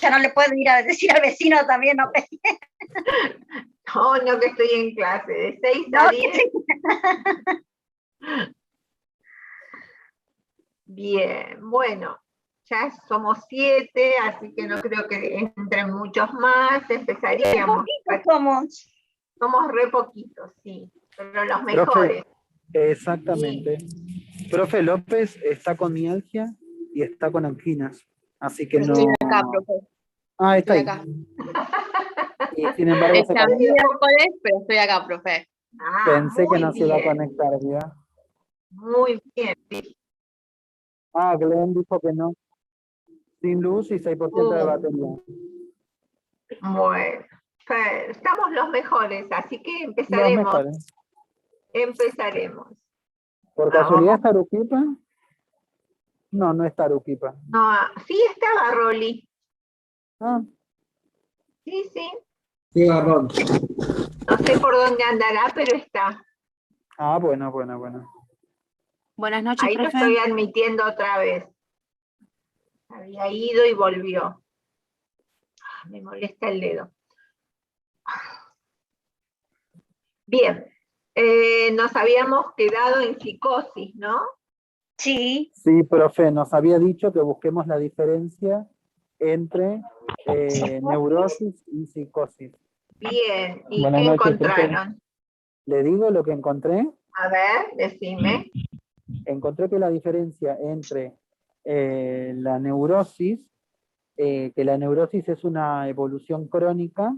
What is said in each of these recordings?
Ya no le puedo ir a decir al vecino también, no pegué. No, que estoy en clase, de 6 a 10. Bien, bueno, ya somos 7, así que no creo que entren muchos más. Empezaríamos. Somos re poquitos, sí, pero los mejores. Profe, exactamente. Sí. Profe López está con mialgia y está con anginas, así que no... Estoy acá, profe. Ah, está estoy ahí. Acá. Y sin embargo se conecta. Miércoles, pero estoy acá, profe. Pensé que no se iba a conectar, ¿ya? Muy bien. Ah, Glenn dijo que no. Sin luz y 6% de batería. Bueno, estamos los mejores, así que empezaremos. Empezaremos. ¿Por casualidad está Aruquipa? No, no está Aruquipa. No, sí estaba Rolly. Ah. Sí, sí. Sí, Garrón. No sé por dónde andará, pero está. Ah, bueno. Buenas noches, ahí profe. Lo estoy admitiendo otra vez. Había ido y volvió. Me molesta el dedo. Bien. Nos habíamos quedado en psicosis, ¿no? Sí. Sí, profe, nos había dicho que busquemos la diferencia entre neurosis y psicosis. Bien, ¿y qué encontraron? Profe. ¿Le digo lo que encontré? A ver, decime. Encontré que la diferencia entre la neurosis, que la neurosis es una evolución crónica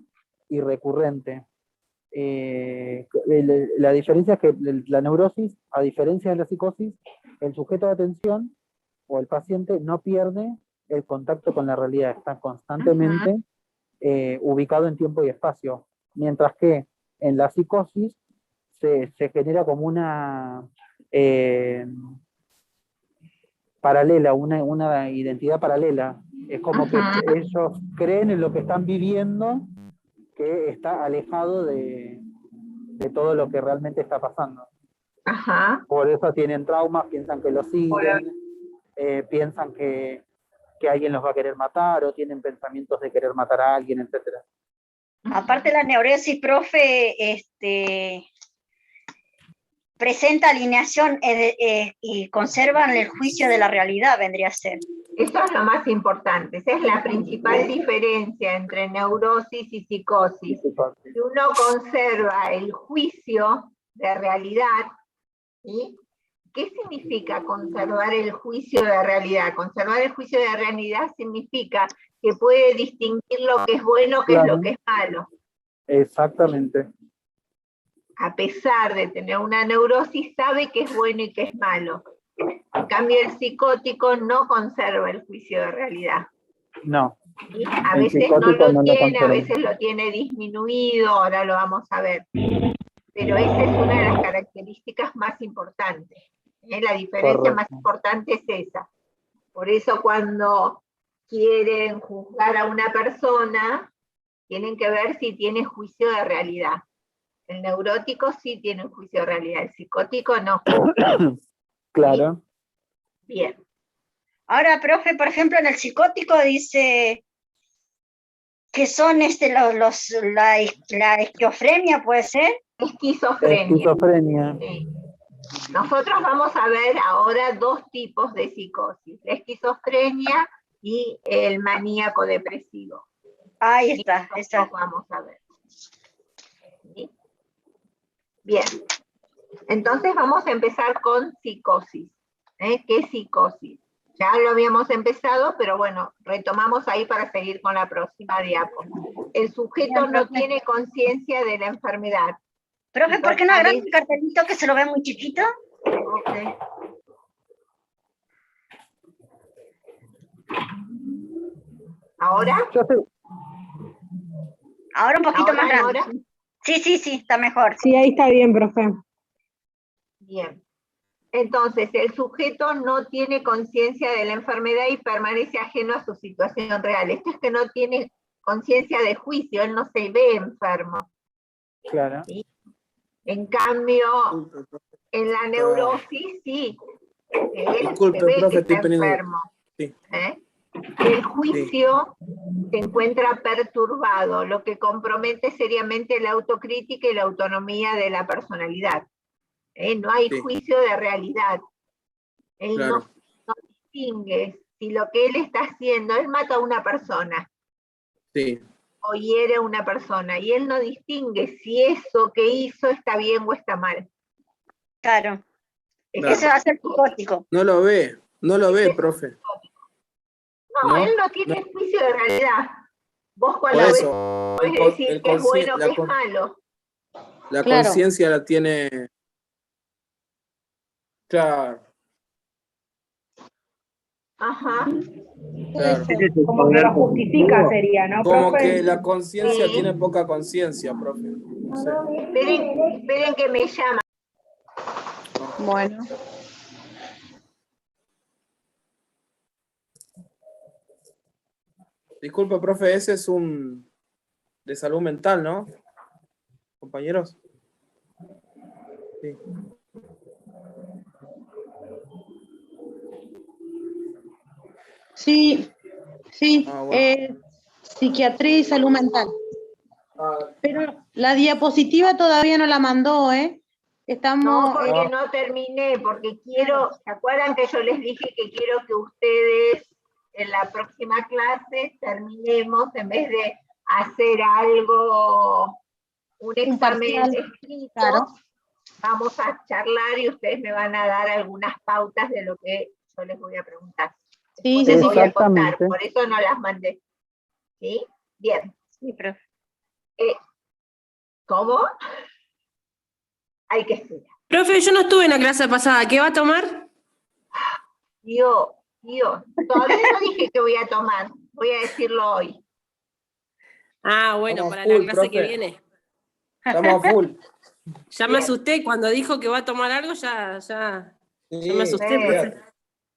y recurrente. La diferencia es que la neurosis, a diferencia de la psicosis, el sujeto de atención o el paciente no pierde el contacto con la realidad, está constantemente ubicado en tiempo y espacio, mientras que en la psicosis se genera como una paralela, una identidad paralela. Es como que ellos creen en lo que están viviendo, que está alejado de todo lo que realmente está pasando. Ajá. Por eso tienen traumas, piensan que lo siguen, piensan que alguien los va a querer matar, o tienen pensamientos de querer matar a alguien, etc. Aparte de la neurosis, profe, presenta alineación y conservan el juicio de la realidad, vendría a ser. Eso es lo más importante, esa es la principal diferencia entre neurosis y psicosis. Si uno conserva el juicio de realidad, ¿sí? ¿Qué significa conservar el juicio de realidad? Conservar el juicio de realidad significa que puede distinguir lo que es bueno, que es lo que es malo. Exactamente. A pesar de tener una neurosis, sabe que es bueno y que es malo. En cambio, el psicótico no conserva el juicio de realidad. No. ¿Sí? A veces no lo tiene, a veces lo tiene disminuido, ahora lo vamos a ver. Pero esa es una de las características más importantes. La diferencia más importante es esa. Por eso cuando quieren juzgar a una persona, tienen que ver si tiene juicio de realidad. El neurótico sí tiene un juicio de realidad, el psicótico no. Claro. ¿Sí? Bien. Ahora, profe, por ejemplo, en el psicótico dice que son la esquizofrenia, ¿puede ser? Esquizofrenia. Sí. Nosotros vamos a ver ahora dos tipos de psicosis, la esquizofrenia y el maníaco depresivo. Ahí está, vamos a ver. ¿Sí? Bien, entonces vamos a empezar con psicosis. ¿Qué es psicosis? Ya lo habíamos empezado, pero bueno, retomamos ahí para seguir con la próxima diapo. El sujeto no tiene conciencia de la enfermedad. Profe, ¿por qué no agarran el cartelito que se lo ve muy chiquito? Ok. ¿Ahora? Ahora un poquito más grande. ¿Ahora? Sí, está mejor. Sí, ahí está bien, profe. Bien. Entonces, el sujeto no tiene conciencia de la enfermedad y permanece ajeno a su situación real. Esto es que no tiene conciencia de juicio, él no se ve enfermo. Claro. ¿Sí? En cambio, en la neurosis sí, él Disculpe, se ve profe, que está estoy poniendo... enfermo. Sí. El juicio se encuentra perturbado, lo que compromete seriamente la autocrítica y la autonomía de la personalidad. No hay juicio de realidad. Él no distingue si lo que él está haciendo, él mata a una persona. O hiere a una persona, y él no distingue si eso que hizo está bien o está mal. Claro. Eso va a ser psicótico. No lo ve, profe. No, él no tiene juicio de realidad. Vos cuando ves, podés decir que es bueno o que es malo. La conciencia la tiene... Claro. Ajá. Claro. Como que lo justifica sería, ¿no, Como profe? que la conciencia tiene poca conciencia, profe. No sé. Esperen que me llaman. Bueno. Disculpe, profe, ese es un de salud mental, ¿no? Compañeros. Sí. Sí, sí, Bueno. psiquiatría y salud mental. Pero la diapositiva todavía no la mandó, ¿eh? Estamos... No, porque no terminé, porque quiero, ¿se acuerdan que yo les dije que quiero que ustedes en la próxima clase terminemos, en vez de hacer algo, un examen escrito, claro. vamos a charlar y ustedes me van a dar algunas pautas de lo que yo les voy a preguntar. Sí, les sí, voy a contar, exactamente. por eso no las mandé. ¿Sí? Bien. Sí, profe. ¿Cómo? Hay que estudiar. Profe, yo no estuve en la clase pasada. ¿Qué va a tomar? Yo, todavía no dije que voy a tomar, voy a decirlo hoy. Ah, bueno, Estamos para full, la clase profe. que viene. Estamos a full. Ya me asusté cuando dijo que va a tomar algo, ya me asusté, profe.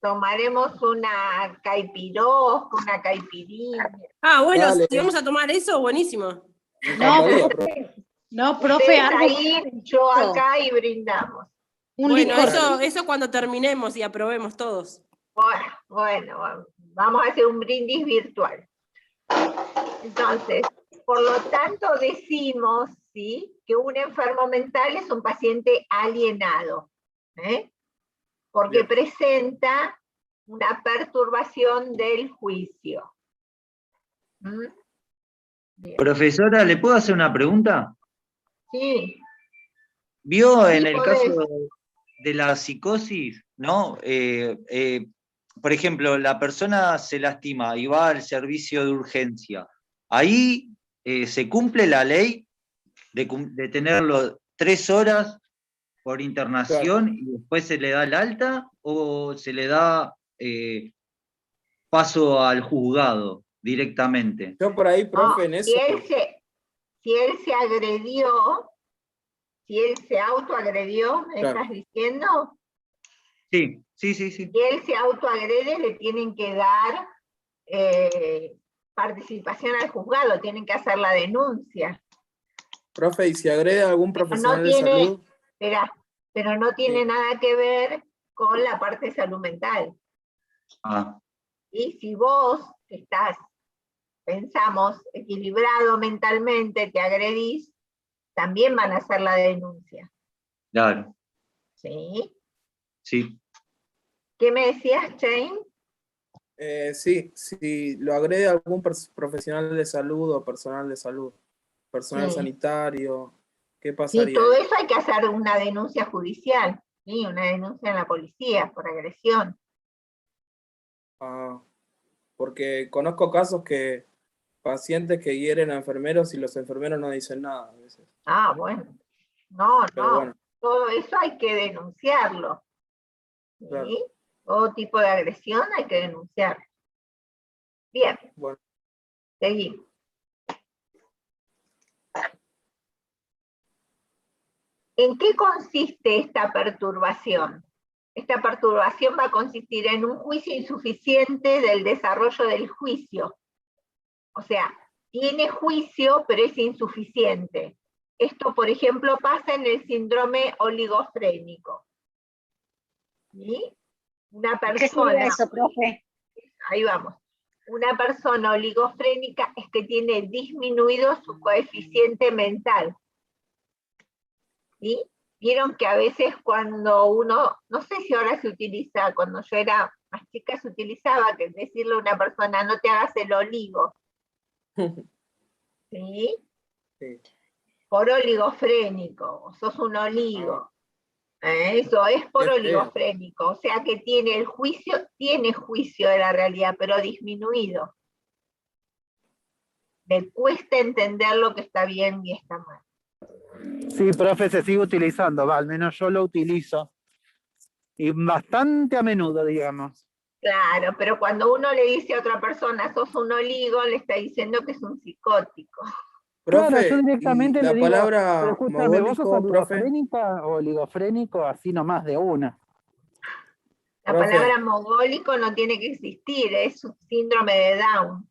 Tomaremos una caipirosca, una caipirinha. Ah, bueno, Dale. si vamos a tomar eso, buenísimo. Me encantaría, profe. No, profe, Ustedes algo... ahí, yo acá y brindamos. Un Bueno, licor. eso cuando terminemos y aprobemos todos. Bueno, vamos a hacer un brindis virtual. Entonces, por lo tanto decimos, ¿sí?, que un enfermo mental es un paciente alienado, porque Bien. presenta una perturbación del juicio. Bien. Profesora, ¿le puedo hacer una pregunta? Sí. ¿Vio Sí, en el podés. caso de la psicosis, ¿no? Por ejemplo, la persona se lastima y va al servicio de urgencia. Ahí se cumple la ley de tenerlo 3 horas por internación y después se le da el alta, o se le da paso al juzgado directamente. Yo por ahí, profe, en No, eso. si él se agredió, si él se autoagredió, ¿me Claro. estás diciendo? Sí. Si él se autoagrede, le tienen que dar participación al juzgado, tienen que hacer la denuncia. Profe, ¿y si agrede a algún profesional de tiene, salud? pero no tiene Sí. nada que ver con la parte de salud mental. Ah, Y si vos estás, pensamos, equilibrado mentalmente, te agredís, también van a hacer la denuncia. claro, ¿Sí? sí. ¿Qué me decías, Jane? Sí, si lo agrede algún profesional de salud o personal de salud, personal Sí. sanitario, ¿qué Sí, pasaría? todo ahí? eso hay que hacer una denuncia judicial, ¿sí? Una denuncia en la policía por agresión. Ah, porque conozco casos que pacientes que hieren a enfermeros y los enfermeros no dicen nada a veces. Ah, bueno. No, Pero bueno. todo eso hay que denunciarlo. ¿Sí? Claro. Todo tipo de agresión hay que denunciarlo. Bien, Bueno, seguimos. ¿En qué consiste esta perturbación? Esta perturbación va a consistir en un juicio insuficiente del desarrollo del juicio. O sea, tiene juicio, pero es insuficiente. Esto, por ejemplo, pasa en el síndrome oligofrénico. ¿Sí? Una ¿Qué sería persona, eso, profe? ahí vamos. una persona oligofrénica es que tiene disminuido su coeficiente mental. ¿Sí? Vieron que a veces cuando uno, no sé si ahora se utiliza, cuando yo era más chica se utilizaba que decirle a una persona, no te hagas el oligo. ¿Sí? Sí. Por oligofrénico, sos un oligo. Eso es por oligofrénico, o sea que tiene juicio de la realidad, pero disminuido. Le cuesta entender lo que está bien y está mal. Sí, profe, se sigue utilizando, al menos yo lo utilizo. Y bastante a menudo, digamos. Claro, pero cuando uno le dice a otra persona, sos un oligo, le está diciendo que es un psicótico. Profe, claro, yo directamente y la le digo, palabra pero escúchame, ¿vos sos mogólico, profe? oligofrénica o oligofrénico así nomás de una? La palabra mogólico no tiene que existir, es un síndrome de Down.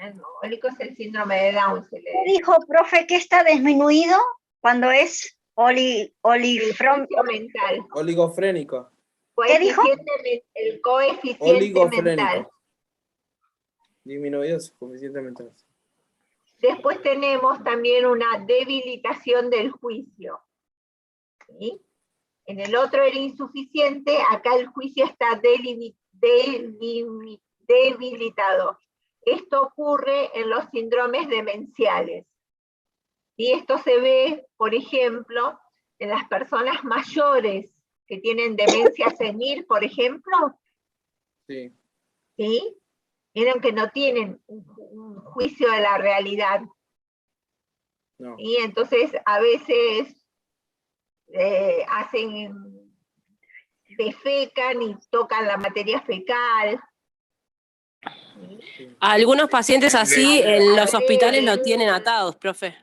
El mogólico es el síndrome de Down. ¿Qué dijo, profe, que está disminuido cuando es mental? Oligofrénico. ¿Qué dijo? El coeficiente mental. Disminuido su coeficiente mental. Después tenemos también una debilitación del juicio. ¿Sí? En el otro el insuficiente, acá el juicio está debilitado. Esto ocurre en los síndromes demenciales. Y esto se ve, por ejemplo, en las personas mayores que tienen demencia senil, por ejemplo. Sí. ¿Sí? Miren que no tienen un juicio de la realidad. No. Y entonces a veces defecan y tocan la materia fecal. A algunos pacientes así en los hospitales lo tienen atados, profe.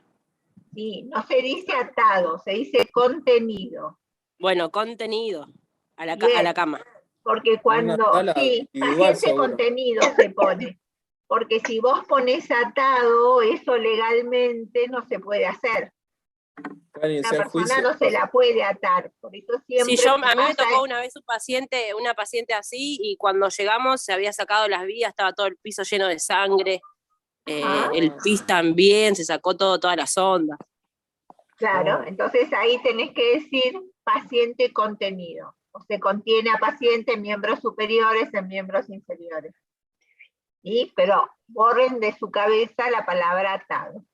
Sí, no se dice atado, se dice contenido. Bueno, contenido a la cama. Porque cuando, sí, paciente contenido se pone. Porque si vos pones atado, eso legalmente no se puede hacer. La persona no se la puede atar, por eso siempre... Sí, a mí me tocó una vez una paciente así, y cuando llegamos se había sacado las vías, estaba todo el piso lleno de sangre, el pis también, se sacó todas las ondas. Claro, entonces ahí tenés que decir paciente contenido, o se contiene a paciente en miembros superiores, en miembros inferiores. ¿Sí? Pero borren de su cabeza la palabra atado.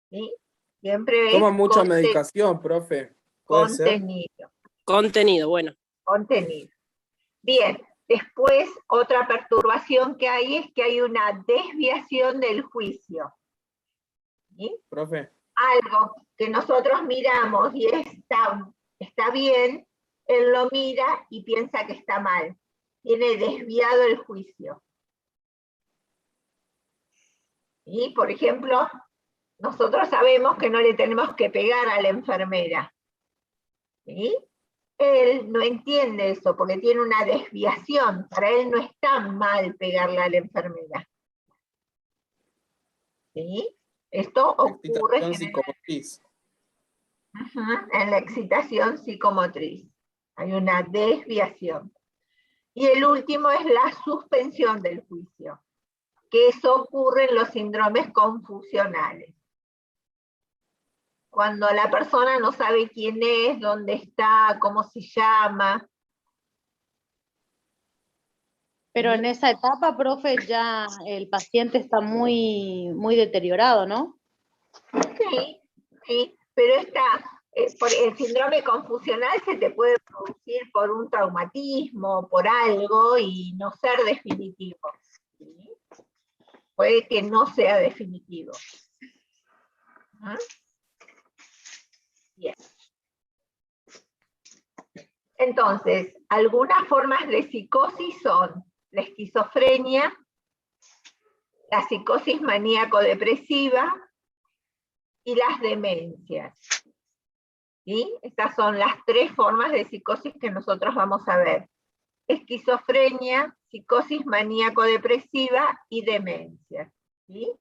¿Sí? Siempre Toma mucha medicación, profe. Contenido. Contenido, bueno. Contenido. Bien, después otra perturbación que hay es que hay una desviación del juicio. ¿Sí? Profe. Algo que nosotros miramos y está bien, él lo mira y piensa que está mal. Tiene desviado el juicio. Y, por ejemplo, nosotros sabemos que no le tenemos que pegar a la enfermera. ¿Sí? Él no entiende eso porque tiene una desviación. Para él no está mal pegarle a la enfermera. ¿Sí? Esto ocurre en la excitación psicomotriz. Hay una desviación. Y el último es la suspensión del juicio, que eso ocurre en los síndromes confusionales. Cuando la persona no sabe quién es, dónde está, cómo se llama. Pero en esa etapa, profe, ya el paciente está muy deteriorado, ¿no? Sí, pero por el síndrome confusional se te puede producir por un traumatismo, por algo, y no ser definitivo. ¿Sí? Puede que no sea definitivo. Bien. Entonces, algunas formas de psicosis son la esquizofrenia, la psicosis maníaco-depresiva y las demencias. ¿Sí? Estas son las 3 formas de psicosis que nosotros vamos a ver. Esquizofrenia, psicosis maníaco-depresiva y demencia. ¿Sí?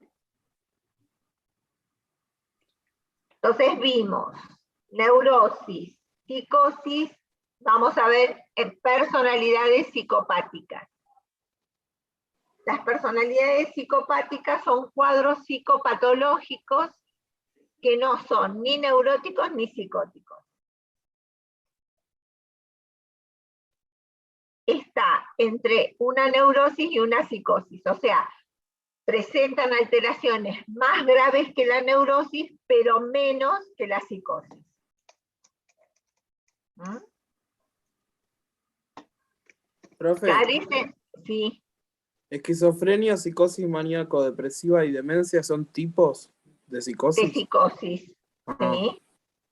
Entonces vimos neurosis, psicosis, vamos a ver en personalidades psicopáticas. Las personalidades psicopáticas son cuadros psicopatológicos que no son ni neuróticos ni psicóticos. Está entre una neurosis y una psicosis, o sea, presentan alteraciones más graves que la neurosis, pero menos que la psicosis. ¿Mm? Profe, Carecen, sí, esquizofrenia, psicosis maníaco-depresiva y demencia son tipos de de psicosis. psicosis. Ajá. ¿Sí?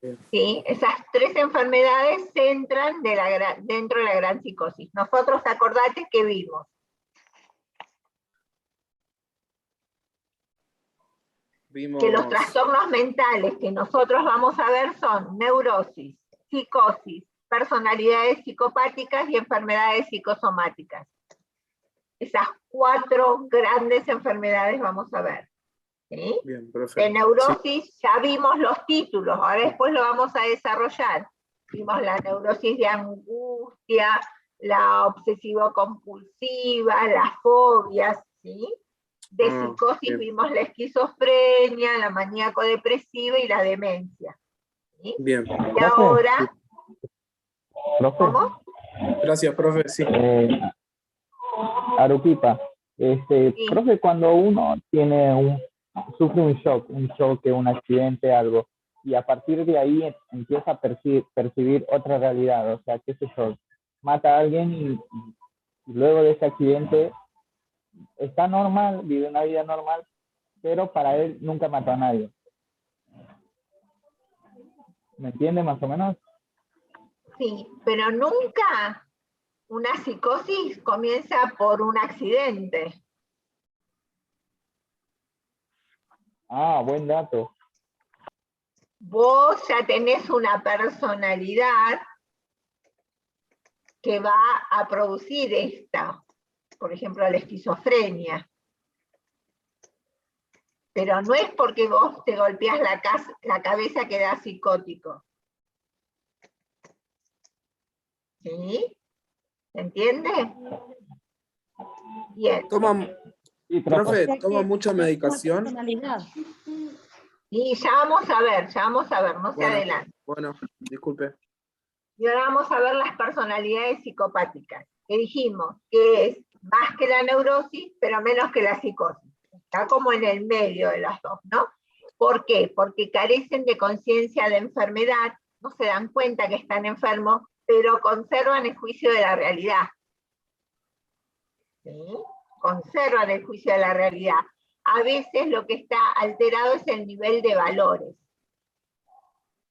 Bien. ¿Sí? Esas tres enfermedades entran dentro de la gran psicosis. Nosotros, acordate que vimos que los trastornos mentales que nosotros vamos a ver son neurosis, psicosis, personalidades psicopáticas y enfermedades psicosomáticas. Esas 4 grandes enfermedades vamos a ver. ¿Sí? Bien, perfecto. De neurosis ya vimos los títulos, ahora después lo vamos a desarrollar. Vimos la neurosis de angustia, la obsesivo-compulsiva, las fobias, ¿sí? De psicosis bien. vimos la esquizofrenia, la maníaco-depresiva y la demencia. ¿Sí? Bien. Y ahora... ¿Profe? ¿Cómo? Gracias, profe, sí. Aruquipa, Sí. profe, cuando uno sufre un shock, un accidente, algo, y a partir de ahí empieza a percibir otra realidad, o sea, qué sé yo, mata a alguien y luego de ese accidente está normal, vive una vida normal, pero para él nunca mató a nadie. ¿Me entiende más o menos? Sí, pero nunca una psicosis comienza por un accidente. Ah, buen dato. Vos ya tenés una personalidad que va a producir esta, por ejemplo, la esquizofrenia. Pero no es porque vos te golpeás la cabeza que da psicótico. ¿Sí? ¿Se entiende? Bien. Profe, ¿toma mucha medicación? Y ya vamos a ver, no se adelante. Bueno, disculpe. Y ahora vamos a ver las personalidades psicopáticas, que dijimos que es más que la neurosis, pero menos que la psicosis. Está como en el medio de las dos, ¿no? ¿Por qué? Porque carecen de conciencia de enfermedad, no se dan cuenta que están enfermos, pero conservan el juicio de la realidad. ¿Sí? Conservan el juicio de la realidad. A veces lo que está alterado es el nivel de valores.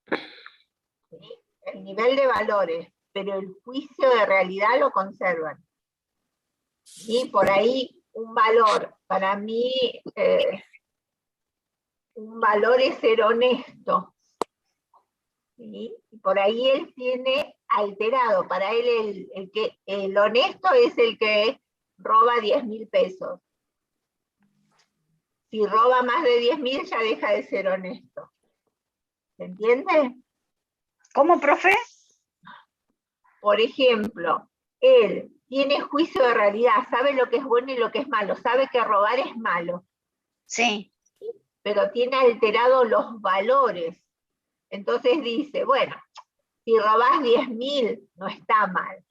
¿Sí? El nivel de valores, pero el juicio de realidad lo conservan. Y por ahí un valor, para mí, un valor es ser honesto. ¿Sí? Y por ahí él tiene alterado, para él el honesto es el que roba 10.000 pesos. Si roba más de 10.000 ya deja de ser honesto. ¿Se entiende? ¿Cómo, profe? Por ejemplo, él tiene juicio de realidad, sabe lo que es bueno y lo que es malo, sabe que robar es malo. Sí. Pero tiene alterado los valores. Entonces dice, bueno, si robás 10.000 no está mal.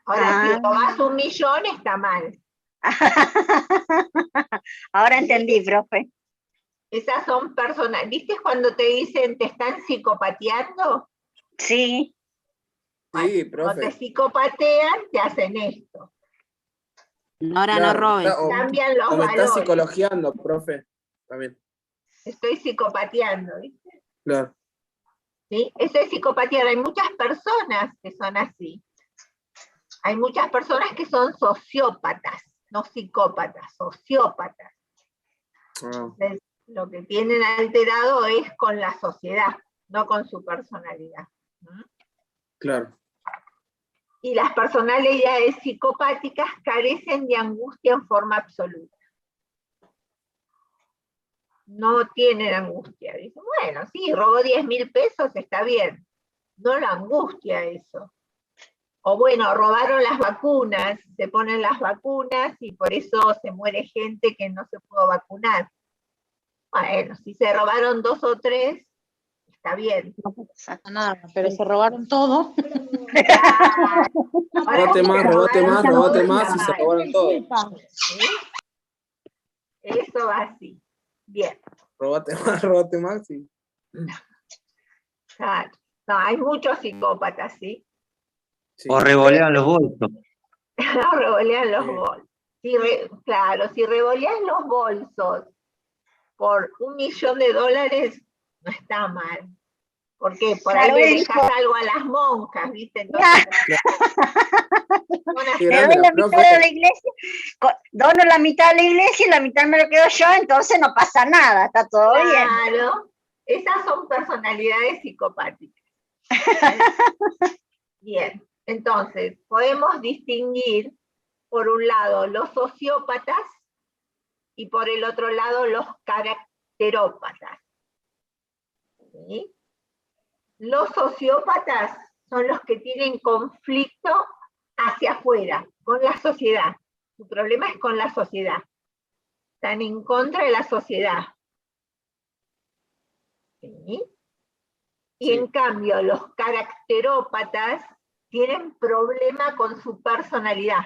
Ahora, si robás 1.000.000 está mal. Ahora entendí, profe. Esas son personas, ¿viste cuando te dicen te están psicopateando? Sí. Sí, profe. Cuando te psicopatean, te hacen esto. Ahora no roben. Cambian los o me está valores. psicologiando, profe. También. Estoy psicopateando, ¿viste? Claro. ¿Sí? Eso es psicopatear. Hay muchas personas que son así. Hay muchas personas que son sociópatas, no psicópatas, sociópatas. Entonces, lo que tienen alterado es con la sociedad, no con su personalidad. Claro. Y las personalidades psicopáticas carecen de angustia en forma absoluta. No tienen angustia. Dicen, bueno, sí, robó 10.000 pesos, está bien. No la angustia eso. O bueno, robaron las vacunas, se ponen las vacunas y por eso se muere gente que no se pudo vacunar. Bueno, si se robaron 2 o 3, está bien. No pasa nada, pero se robaron todo. Robate más y se robaron todo. ¿Sí? Eso va así. Bien. Robate más y... Claro. No, hay muchos psicópatas, ¿sí? Sí. O revolean los bolsos. No revolean los bolsos. Claro, si revoleas los bolsos por $1.000.000, no está mal. Porque por ahí le dejas algo a las monjas, ¿viste? Entonces, le doy la mitad de la iglesia, dono la mitad de la iglesia y la mitad me lo quedo yo, entonces no pasa nada, está todo bien. Claro, esas son personalidades psicopáticas. Bien, entonces podemos distinguir por un lado los sociópatas y por el otro lado los caracterópatas. ¿Sí? Los sociópatas son los que tienen conflicto hacia afuera, con la sociedad. Su problema es con la sociedad. Están en contra de la sociedad. ¿Sí? Y en cambio, los caracterópatas tienen problema con su personalidad.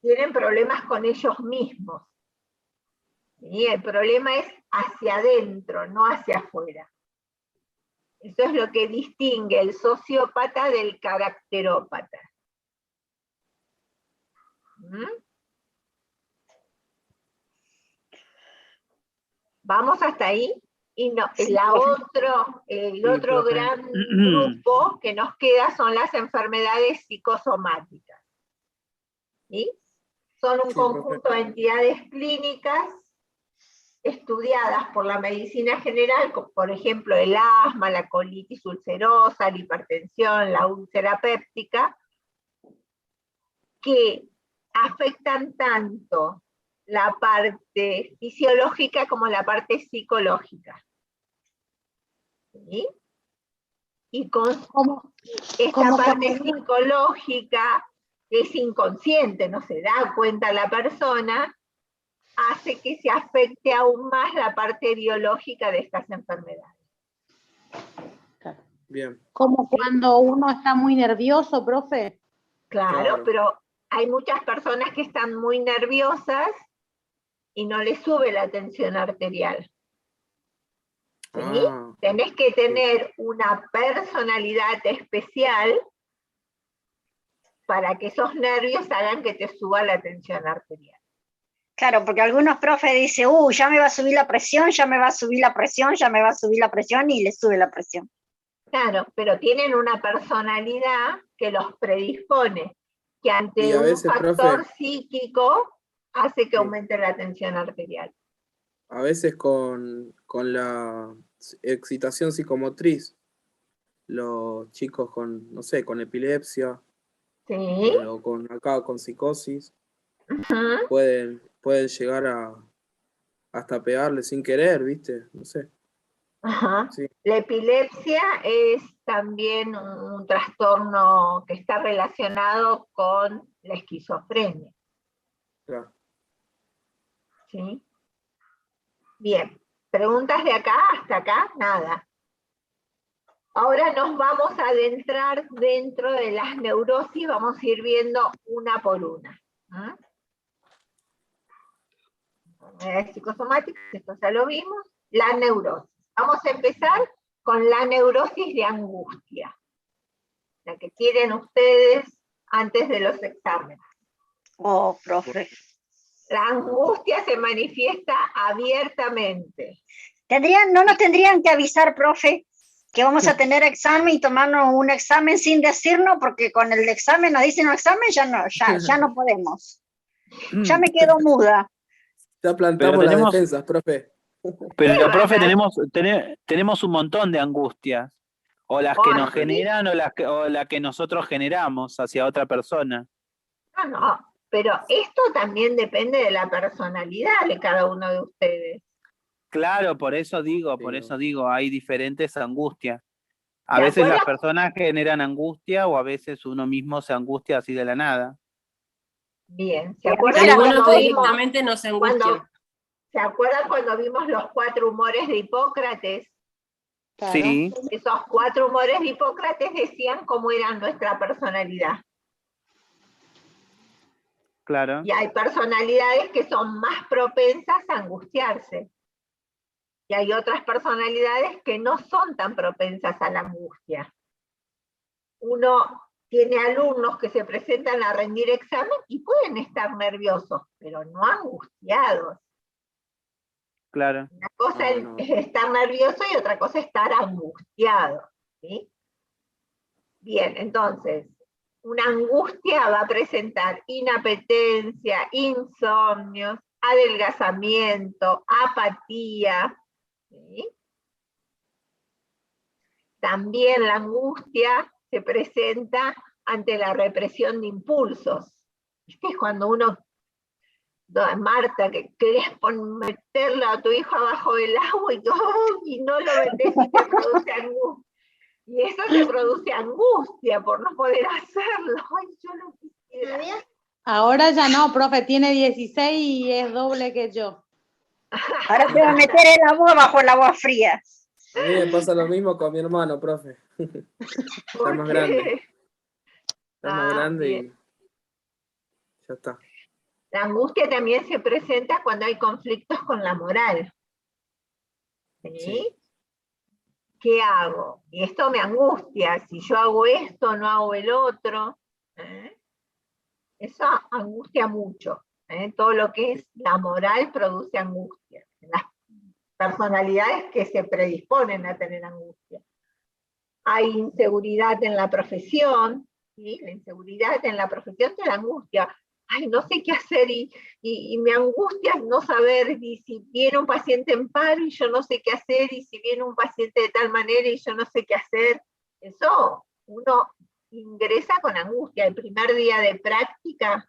Tienen problemas con ellos mismos. ¿Sí? El problema es hacia adentro, no hacia afuera. Eso es lo que distingue el sociópata del caracterópata. ¿Mm? ¿Vamos hasta ahí? Y no, el otro gran grupo que nos queda son las enfermedades psicosomáticas. ¿Sí? Son un conjunto de entidades clínicas estudiadas por la medicina general, como por ejemplo el asma, la colitis ulcerosa, la hipertensión, la úlcera péptica, que afectan tanto la parte fisiológica como la parte psicológica. ¿Sí? Y con esta parte psicológica, que es inconsciente, no se da cuenta la persona, hace que se afecte aún más la parte biológica de estas enfermedades. Bien. Como cuando uno está muy nervioso, profe. Claro, pero hay muchas personas que están muy nerviosas y no les sube la tensión arterial. ¿Sí? Tenés que tener una personalidad especial para que esos nervios hagan que te suba la tensión arterial. Claro, porque algunos profes dicen, ya me va a subir la presión, ya me va a subir la presión, ya me va a subir la presión, y le sube la presión. Claro, pero tienen una personalidad que los predispone, que ante un factor psíquico hace que aumente la tensión arterial. A veces con la excitación psicomotriz, los chicos con, no sé, con epilepsia, ¿sí? O con psicosis, pueden llegar hasta pegarle sin querer, ¿viste? No sé. Ajá. Sí. La epilepsia es también un trastorno que está relacionado con la esquizofrenia. Claro. ¿Sí? Bien, preguntas de acá hasta acá, nada. Ahora nos vamos a adentrar dentro de las neurosis, vamos a ir viendo una por una. Psicosomática, esto ya lo vimos. La neurosis. Vamos a empezar con la neurosis de angustia, la que tienen ustedes antes de los exámenes. Oh, profe. La angustia se manifiesta abiertamente. ¿No nos tendrían que avisar, profe, que vamos a tener examen y tomarnos un examen sin decirnos? Porque con el examen nos dicen un examen, ya no podemos. Ya me quedo muda. Ya plantamos las defensas, profe. Pero, profe, tenemos un montón de angustias. O las que nos generan o la que nosotros generamos hacia otra persona. No, pero esto también depende de la personalidad de cada uno de ustedes. Claro, por eso digo, hay diferentes angustias. A veces las personas generan angustia o a veces uno mismo se angustia así de la nada. Bien, ¿se acuerdan Algunos directamente no se angustian. ¿Se acuerdan cuando vimos los 4 humores de Hipócrates? Claro. Sí. Esos 4 humores de Hipócrates decían cómo era nuestra personalidad. Claro. Y hay personalidades que son más propensas a angustiarse. Y hay otras personalidades que no son tan propensas a la angustia. Uno tiene alumnos que se presentan a rendir examen y pueden estar nerviosos, pero no angustiados. Claro. Una cosa es estar nervioso y otra cosa es estar angustiado. ¿Sí? Bien, entonces, una angustia va a presentar inapetencia, insomnios, adelgazamiento, apatía. ¿Sí? También la angustia se presenta ante la represión de impulsos. ¿Viste? Es cuando uno, Marta, que querés meterlo a tu hijo abajo del agua y no lo metés y te produce angustia. Y eso te produce angustia por no poder hacerlo. Ay, yo no quisiera. Ahora ya no, profe, tiene 16 y es doble que yo. Ahora te va a meter el agua bajo el agua fría. A mí me pasa lo mismo con mi hermano, profe. Está más grande. Está más grande bien. Y ya está. La angustia también se presenta cuando hay conflictos con la moral. ¿Sí? Sí. ¿Qué hago? Y esto me angustia. Si yo hago esto, no hago el otro. Eso angustia mucho. Todo lo que es la moral produce angustia. Las personalidades que se predisponen a tener angustia. Hay inseguridad en la profesión. ¿Sí? La inseguridad en la profesión te da angustia. Ay, no sé qué hacer y me angustia no saber, y si viene un paciente en paro y yo no sé qué hacer, y si viene un paciente de tal manera y yo no sé qué hacer. Eso uno ingresa con angustia. El primer día de práctica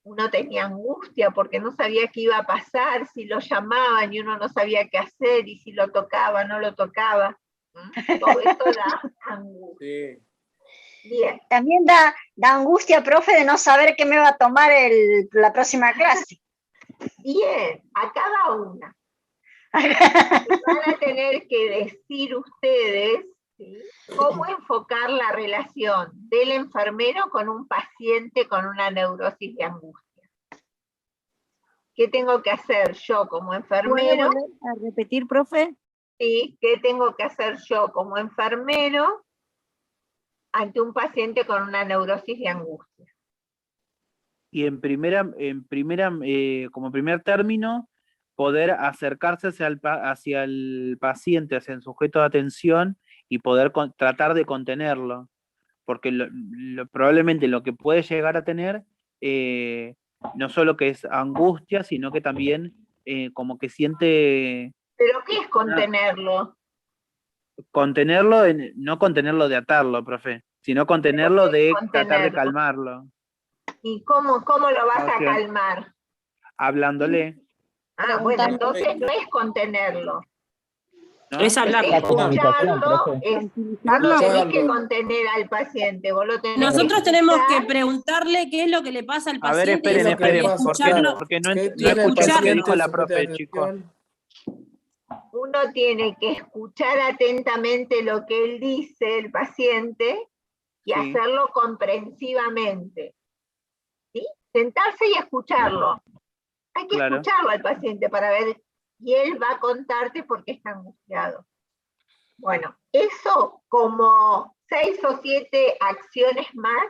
uno tenía angustia porque no sabía qué iba a pasar, si lo llamaban y uno no sabía qué hacer, y si lo tocaba, no lo tocaba. Todo eso da angustia. Sí. Bien. También da angustia, profe, de no saber qué me va a tomar la próxima clase. Bien, a cada una. Van a tener que decir ustedes, ¿sí?, cómo enfocar la relación del enfermero con un paciente con una neurosis de angustia. ¿Qué tengo que hacer yo como enfermero? ¿Puedo volver a repetir, profe? Sí, ¿qué tengo que hacer yo como enfermero ante un paciente con una neurosis de angustia? Y como primer término, poder acercarse hacia el paciente, hacia el sujeto de atención y poder tratar de contenerlo. Porque probablemente lo que puede llegar a tener, no solo que es angustia, sino que también como que siente... ¿Pero qué es contenerlo? Contenerlo, no contenerlo de atarlo, profe, sino contenerlo de tratar de calmarlo. ¿Y cómo lo vas a calmar? Hablándole. Ah, bueno, entonces no es contenerlo. ¿No? Es hablar. Escucharlo, no lo tenés que contener al paciente. Vos lo tenés Nosotros tenemos que preguntarle qué es lo que le pasa al paciente. A ver, esperen, porque no escucharlo la profe, chicos. Uno tiene que escuchar atentamente lo que él dice, el paciente, y hacerlo comprensivamente. ¿Sí? Sentarse y escucharlo. Hay que escucharlo al paciente para ver, y él va a contarte por qué está angustiado. Bueno, eso como 6 o 7 acciones más,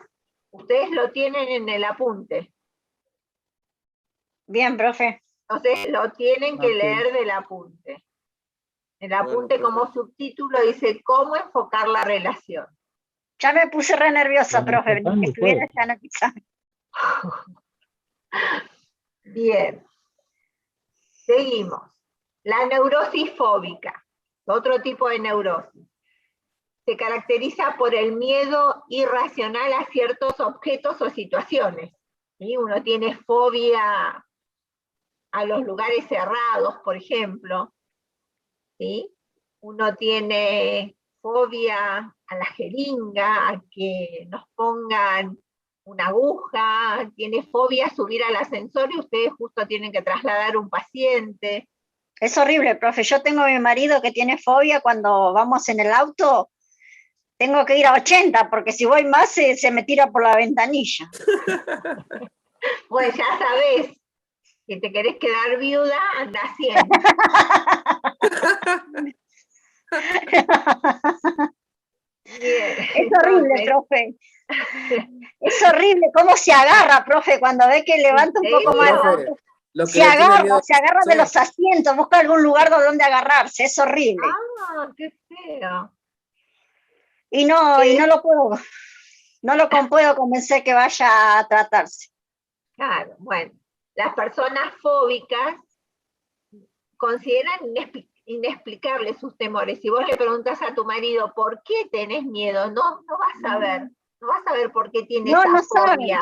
ustedes lo tienen en el apunte. Bien, profe. Entonces lo tienen que leer del apunte. El apunte como subtítulo dice cómo enfocar la relación. Ya me puse re nerviosa, profe, que estuviera ya en el examen. Bien. Seguimos. La neurosis fóbica, otro tipo de neurosis. Se caracteriza por el miedo irracional a ciertos objetos o situaciones. ¿Sí? Uno tiene fobia a los lugares cerrados, por ejemplo. ¿Sí? Uno tiene fobia a la jeringa, a que nos pongan una aguja, tiene fobia a subir al ascensor y ustedes justo tienen que trasladar un paciente. Es horrible, profe. Yo tengo a mi marido que tiene fobia cuando vamos en el auto. Tengo que ir a 80 porque si voy más se me tira por la ventanilla. Pues ya sabés, si te querés quedar viuda, anda a 100. Bien, es horrible, profe. Es horrible cómo se agarra, profe, cuando ve que levanta un poco más. Se agarra de los asientos, busca algún lugar donde agarrarse, es horrible. Ah, qué feo. Y no lo puedo convencer que vaya a tratarse. Claro, bueno, las personas fóbicas consideran inexplicables sus temores. Si vos le preguntas a tu marido, ¿por qué tenés miedo? No vas a ver, no vas a ver por qué tiene esa fobia.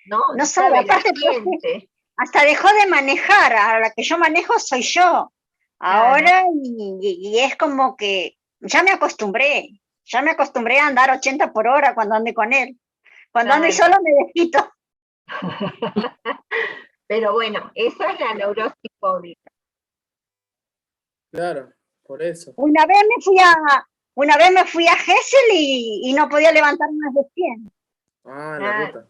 No sabe, aparte, profe, hasta dejó de manejar, a la que yo manejo soy yo. Ahora, y es como que ya me acostumbré a andar 80 por hora cuando ande con él. Cuando ando solo me desquito. Pero bueno, eso es la neurosis fóbica. Claro, por eso. Una vez me fui a Gesell y no podía levantar más de 100. Ah, la ruta.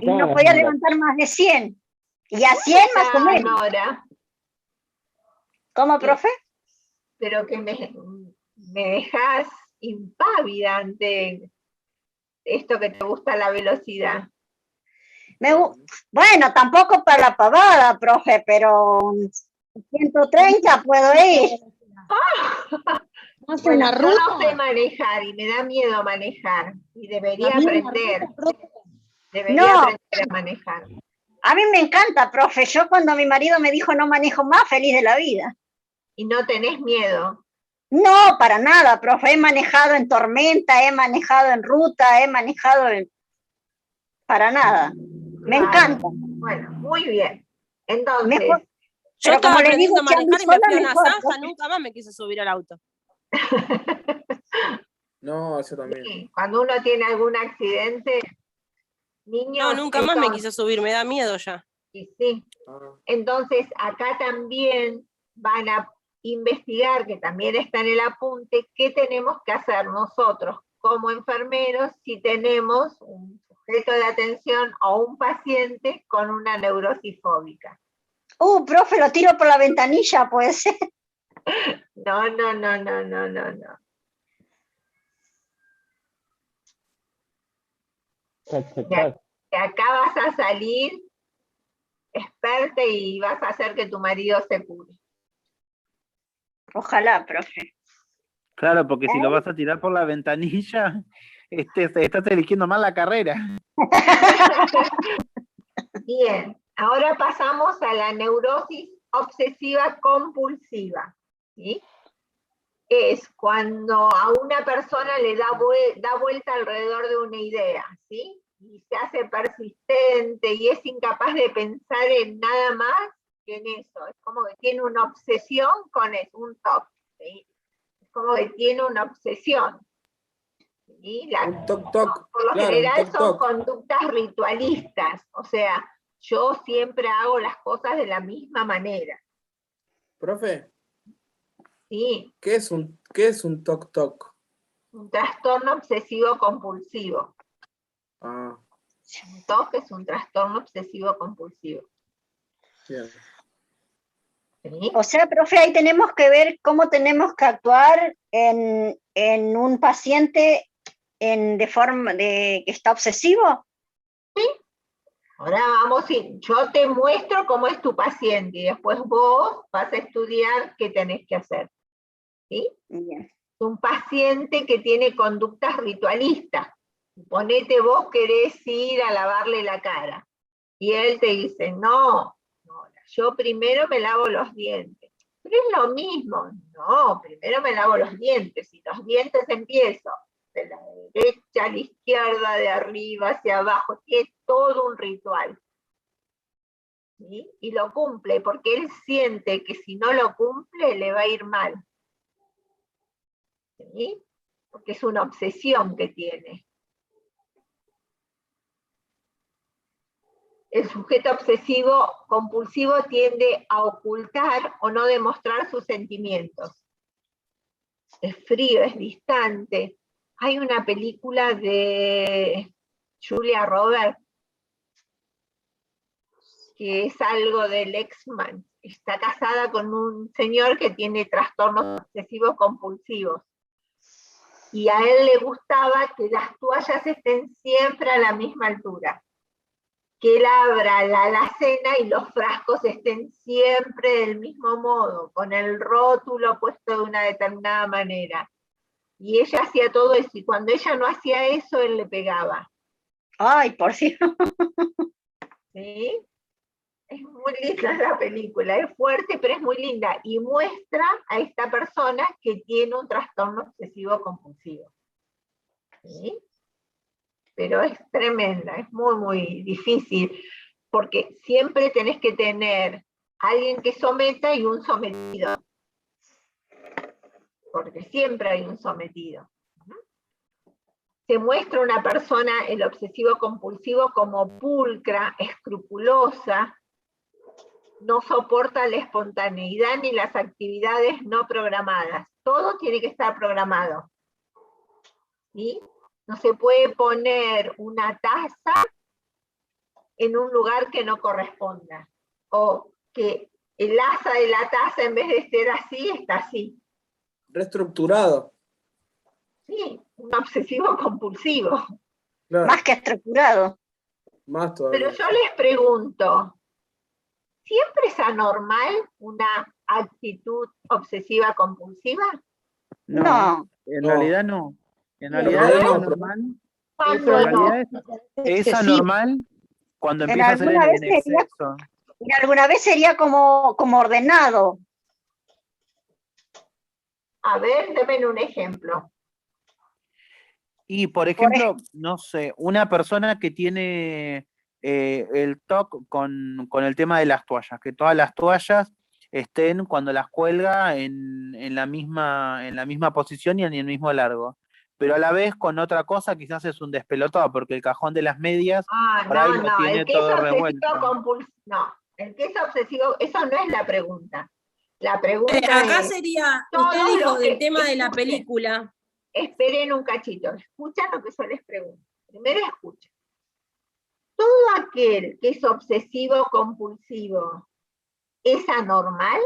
Y no podía levantar más de 100. Y a 100 más o menos. Nora? ¿Cómo, profe? Pero que me dejas impávida ante esto que te gusta la velocidad. Bueno, tampoco para la pavada, profe, pero 130 puedo ir. Bueno, yo no sé manejar y me da miedo manejar. Y debería aprender. Debería aprender a manejar. A mí me encanta, profe. Yo cuando mi marido me dijo no manejo más, feliz de la vida. ¿Y no tenés miedo? No, para nada, profe. He manejado en tormenta, he manejado en ruta, he manejado en... Para nada. Me encanta. Bueno, muy bien. Entonces... Yo estaba aprendiendo a manejar y me fui a una zanja, nunca más me quise subir al auto. No, yo también. Sí, cuando uno tiene algún accidente, niños... No, nunca más me quise subir, me da miedo ya. Sí. Entonces, acá también van a investigar, que también está en el apunte, qué tenemos que hacer nosotros como enfermeros si tenemos un sujeto de atención o un paciente con una neurosis fóbica. Profe, lo tiro por la ventanilla, puede ser. No. De acá vas a salir experta y vas a hacer que tu marido se cure. Ojalá, profe. Claro, porque si lo vas a tirar por la ventanilla, estás eligiendo mal la carrera. Bien, ahora pasamos a la neurosis obsesiva compulsiva, ¿sí? Es cuando a una persona le da vuelta alrededor de una idea, ¿sí? Y se hace persistente y es incapaz de pensar en nada más que en eso. Es como que tiene una obsesión con eso, un TOC, ¿sí? Es como que tiene una obsesión. ¿Sí? Un toc. Por lo general son conductas ritualistas, o sea, yo siempre hago las cosas de la misma manera. Profe. Sí. ¿Qué es un toc? Un trastorno obsesivo compulsivo. Un TOC es un trastorno obsesivo compulsivo. Bien. ¿Sí? O sea, profe, ahí tenemos que ver cómo tenemos que actuar en un paciente de forma que está obsesivo. Sí. Ahora vamos, yo te muestro cómo es tu paciente y después vos vas a estudiar qué tenés que hacer. ¿Sí? Bien. Es un paciente que tiene conductas ritualistas. Suponete vos querés ir a lavarle la cara y él te dice, no, yo primero me lavo los dientes. Pero es lo mismo, no, primero me lavo los dientes y los dientes empiezo de la derecha a la izquierda, de arriba hacia abajo, tiene todo un ritual. ¿Sí? Y lo cumple porque él siente que si no lo cumple le va a ir mal. ¿Sí? porque es una obsesión que tiene. El sujeto obsesivo compulsivo tiende a ocultar o no demostrar sus sentimientos. Es frío, es distante. Hay una película de Julia Roberts que es algo del ex-man. Está casada con un señor que tiene trastornos obsesivos compulsivos. Y a él le gustaba que las toallas estén siempre a la misma altura. Que él abra la alacena y los frascos estén siempre del mismo modo, con el rótulo puesto de una determinada manera. Y ella hacía todo eso, y cuando ella no hacía eso, él le pegaba. Ay, por Dios. ¿Sí? Es muy linda la película, es fuerte, pero es muy linda, y muestra a esta persona que tiene un trastorno obsesivo compulsivo. ¿Sí? Pero es tremenda, es muy, muy difícil, porque siempre tenés que tener alguien que someta y un sometido. Porque siempre hay un sometido. Se muestra una persona, el obsesivo compulsivo, como pulcra, escrupulosa, no soporta la espontaneidad ni las actividades no programadas. Todo tiene que estar programado. ¿Sí? No se puede poner una taza en un lugar que no corresponda. O que el asa de la taza, en vez de ser así, está así. Reestructurado. Sí, un obsesivo compulsivo. Claro. Más que estructurado. Más todavía. Pero yo les pregunto, ¿siempre es anormal una actitud obsesiva compulsiva? No. En No. realidad no. En En realidad realidad es no, anormal. ¿Cuándo En no? realidad es Excesivo. anormal cuando En empieza a ser alguna vez en sería, exceso. y alguna vez sería como ordenado. A ver, denme un ejemplo. Y por ejemplo, no sé, una persona que tiene el TOC con el tema de las toallas, que todas las toallas estén cuando las cuelga en la misma posición y en el mismo largo. Pero a la vez con otra cosa quizás es un despelotado, porque el cajón de las medias por ahí lo tiene El que es todo obsesivo revuelto. compulsivo, no, el que es obsesivo, eso no es la pregunta. La pregunta Acá es, sería, todos usted dijo los del que tema de la escuchen. película. Esperen un cachito, escuchan lo que yo les pregunto. Primero escuchen. ¿Todo aquel que es obsesivo compulsivo es anormal?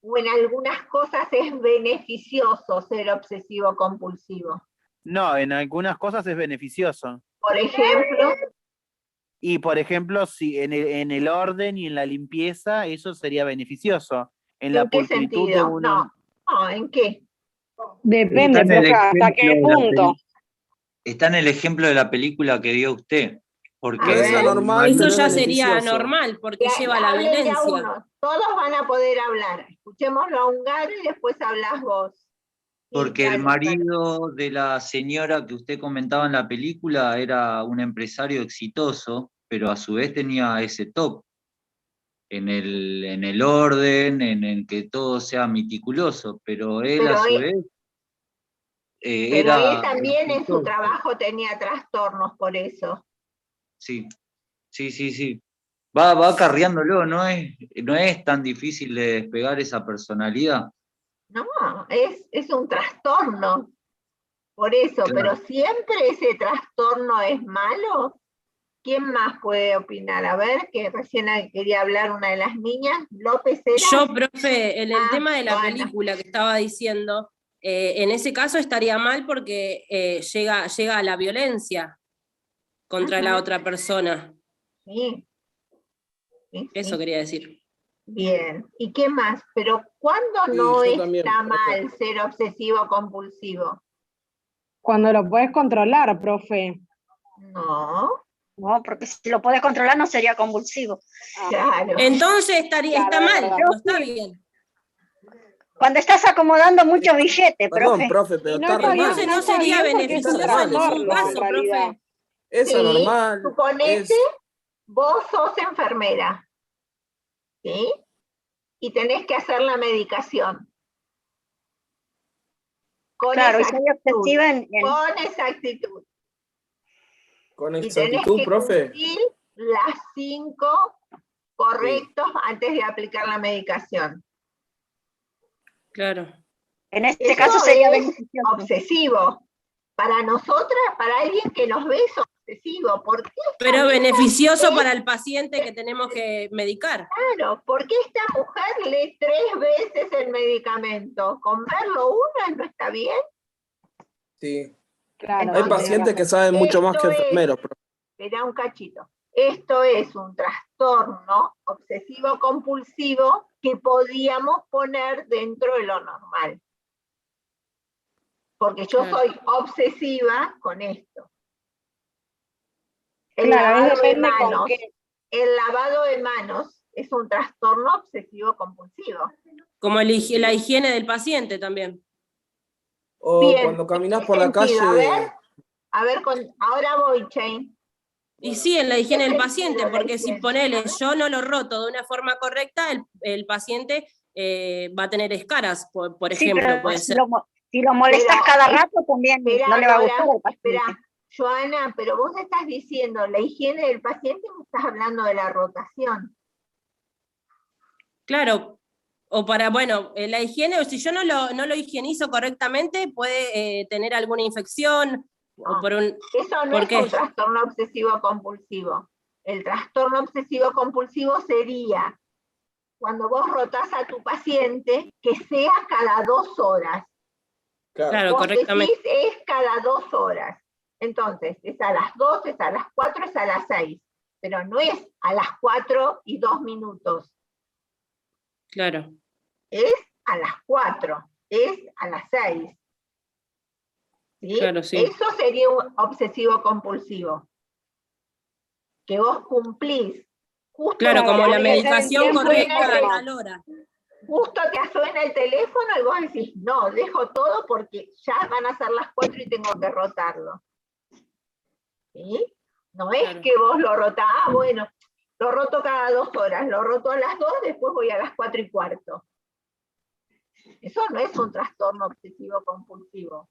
¿O en algunas cosas es beneficioso ser obsesivo compulsivo? No, en algunas cosas es beneficioso. Por ejemplo, Y por ejemplo, si en el orden y en la limpieza, eso sería beneficioso. En la ¿en qué pulcritud de sentido? uno. No, ¿en qué? Depende, Está en el profe, ¿hasta qué ejemplo de la punto? Está en el ejemplo de la película que vio usted. Porque A No es ver. anormal, Eso pero es ya sería beneficioso. normal, porque Que lleva a la hablen de a violencia. uno. Todos van a poder hablar. Escuchémoslo a Ungaro y después hablas vos. Sí, Porque el dale, marido de la señora que usted comentaba en la película era un empresario exitoso, pero a su vez tenía ese TOC en el orden, en que todo sea meticuloso, pero él a su vez pero él era también en su exitoso. trabajo tenía trastornos por eso. Sí, sí. Va acarreándolo, no es tan difícil de despegar esa personalidad. No, es un trastorno. Por eso, Claro. pero siempre ese trastorno es malo. ¿Quién más puede opinar? A ver, que recién quería hablar una de las niñas. López era. Yo, profe, en el tema de la Joana. película que estaba diciendo, en ese caso estaría mal porque llega a la violencia contra la otra persona. Sí. Sí, Eso sí. quería decir. Bien. ¿Y qué más? Pero ¿cuándo Sí, no yo está también, mal ser obsesivo compulsivo? Cuando lo puedes controlar, profe. No, No, porque si lo puedes controlar no sería convulsivo. claro. Entonces está Claro, mal, verdad. no está bien. Cuando estás acomodando muchos billetes, Perdón, profe. profe, pero Y no está está re bien, mal. Entonces no sería bien porque es un beneficioso en ningún trastorno, caso, en realidad. profe. Es Sí, anormal. suponete, vos sos enfermera, ¿sí? Y tenés que hacer la medicación. Claro, y soy obsesiva con exactitud. Con Y tenés exactitud, que profe. cumplir las 5 correctos antes de aplicar la medicación. Claro. En este Eso caso sería es beneficioso. obsesivo. Para nosotras, para alguien que nos ve, es obsesivo. ¿Por qué? Pero beneficioso para el paciente que tenemos que medicar. Claro, ¿por qué esta mujer lee 3 veces el medicamento? ¿Con verlo una no está bien? Sí. Claro, Hay sí, pacientes que saben mucho más que Esto es- enfermeros, profe. Espera un cachito. Esto es un trastorno obsesivo-compulsivo que podíamos poner dentro de lo normal. Porque yo Claro. soy obsesiva con esto. El Claro, lavado de depende con manos. qué. El lavado de manos es un trastorno obsesivo-compulsivo. Como la higiene del paciente también. O Bien, cuando caminas ¿en qué por la calle. sentido? A ver, ahora voy, Chain. Y sí, en la higiene del paciente, la porque si higiene? ponele, yo no lo roto de una forma correcta, el paciente va a tener escaras, por Sí, ejemplo, pero puede ser. si lo molestas Pero cada rato también Espera, no le va a gustar Laura, al paciente. espera. Joana, pero vos estás diciendo la higiene del paciente, me estás hablando de la rotación. Claro, o para, bueno, la higiene, o si yo no lo higienizo correctamente, puede tener alguna infección, o por un... Eso no ¿Por es qué? un trastorno obsesivo-compulsivo. El trastorno obsesivo-compulsivo sería cuando vos rotás a tu paciente que sea cada 2 horas. Claro, Vos correctamente. decís es cada 2 horas. Entonces, es a las 2, es a las 4, es a las 6. Pero no es a las 4 y 2 minutos. Claro. Es a las 4, es a las 6. ¿Sí? Claro, sí. Eso sería un obsesivo-compulsivo. Que vos cumplís. Justo Claro, como la te medicación suena el correcta a teléfono. tal hora. Justo te suena el teléfono y vos decís, no, dejo todo porque ya van a ser las 4 y tengo que rotarlo. ¿Sí? No es Claro. que vos lo rotás, bueno, lo roto cada 2 horas, lo roto a las 2, después voy a las 4 y cuarto. Eso no es un trastorno obsesivo-compulsivo.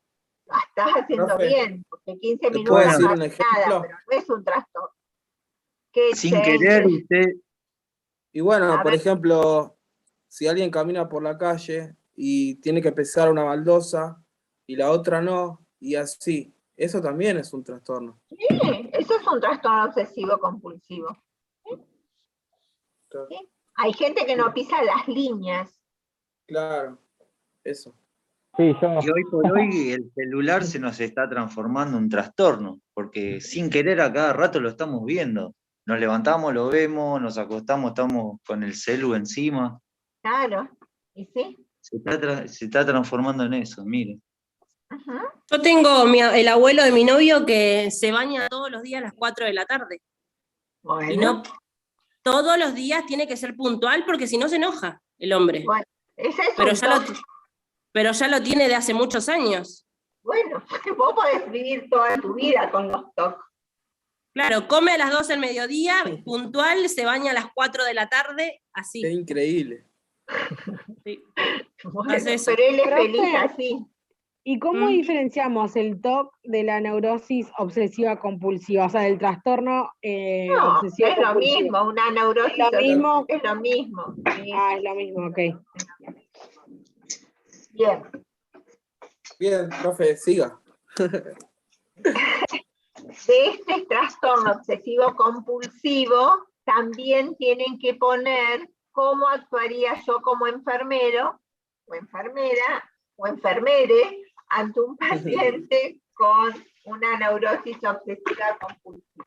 Lo estás haciendo Profe, bien, porque 15 ¿te minutos puedo no decir un hace ejemplo? nada, pero no es un trastorno. ¿Qué Sin querer, usted, Y bueno, A por ver. ejemplo, si alguien camina por la calle y tiene que pisar una baldosa y la otra no, y así, eso también es un trastorno. Sí, eso es un trastorno obsesivo-compulsivo. Claro. ¿Sí? Hay gente que no pisa las líneas. Claro, eso. Sí, yo. y hoy por hoy el celular se nos está transformando en un trastorno, porque sin querer a cada rato lo estamos viendo. Nos levantamos, lo vemos, nos acostamos, estamos con el celu encima. Claro, ¿y sí? Se está transformando en eso, mire. Ajá. Yo tengo el abuelo de mi novio que se baña todos los días a las 4 de la tarde. Bueno, Y no todos los días tiene que ser puntual porque si no se enoja el hombre. bueno, ese es Pero un ya, TOC. pero ya lo tiene de hace muchos años. Bueno, vos podés vivir toda tu vida con los TOC. Claro, come a las 12 del mediodía, puntual, se baña a las 4 de la tarde, así. Es increíble. Sí. Bueno, Hace eso. pero él es Profe. feliz así. ¿Y cómo diferenciamos el TOC de la neurosis obsesiva compulsiva? O sea, del trastorno No, obsesivo es lo compulsivo. mismo, una neurosis ¿Es lo mismo? es lo mismo. Sí. Ah, es lo mismo, ok. Bien. Bien, profe, siga. De este trastorno obsesivo compulsivo también tienen que poner cómo actuaría yo como enfermero o enfermera o enfermere ante un paciente con una neurosis obsesiva compulsiva.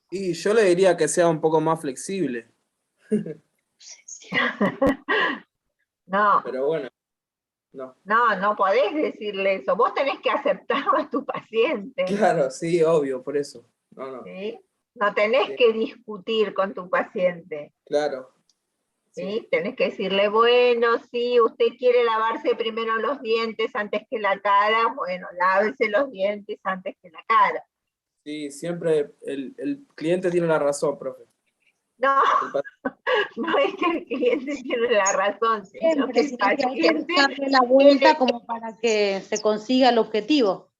Y yo le diría que sea un poco más flexible. No, Pero bueno, no. no podés decirle eso. Vos tenés que aceptarlo a tu paciente. Claro, sí, obvio, por eso. No. ¿Sí? No tenés que discutir con tu paciente. Claro. ¿Sí? Tenés que decirle, bueno, si usted quiere lavarse primero los dientes antes que la cara, bueno, lávese los dientes antes que la cara. Sí, siempre el cliente tiene la razón, profe. No, no es que el cliente tiene la razón, sino que el Siempre, hay que paciente darle la vuelta como para que se consiga el objetivo.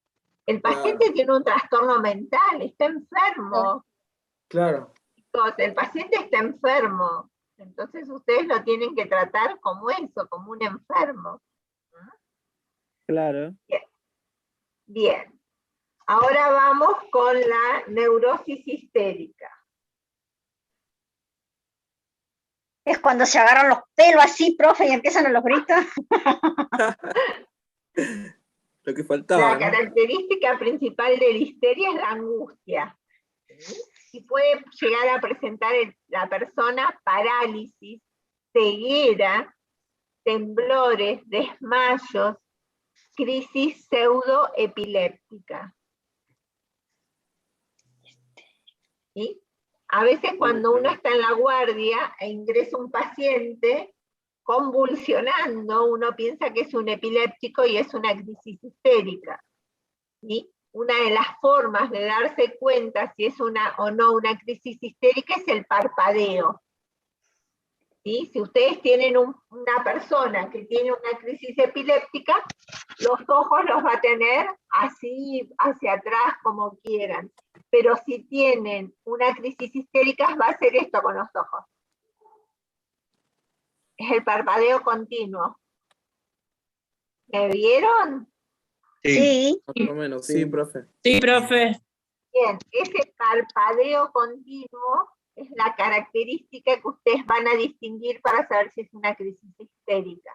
El paciente tiene un trastorno mental, está enfermo. Claro. El paciente está enfermo. Entonces ustedes lo tienen que tratar como eso, como un enfermo. Claro. Bien. Ahora vamos con la neurosis histérica. Es cuando se agarran los pelos así, profe, y empiezan a los gritos. Lo que faltaba, La característica principal de la histeria es la angustia. Y puede llegar a presentar en la persona parálisis, ceguera, temblores, desmayos, crisis pseudoepiléptica. ¿Sí? A veces cuando uno está en la guardia e ingresa un paciente convulsionando, uno piensa que es un epiléptico y es una crisis histérica. ¿Sí? Una de las formas de darse cuenta si es una o no una crisis histérica es el parpadeo. ¿Sí? Si ustedes tienen una persona que tiene una crisis epiléptica, los ojos los va a tener así hacia atrás como quieran. Pero si tienen una crisis histérica, va a hacer esto con los ojos. Es el parpadeo continuo. ¿Me vieron? Sí. Más o menos, sí, profe. Sí, profe. Bien, ese parpadeo continuo es la característica que ustedes van a distinguir para saber si es una crisis histérica.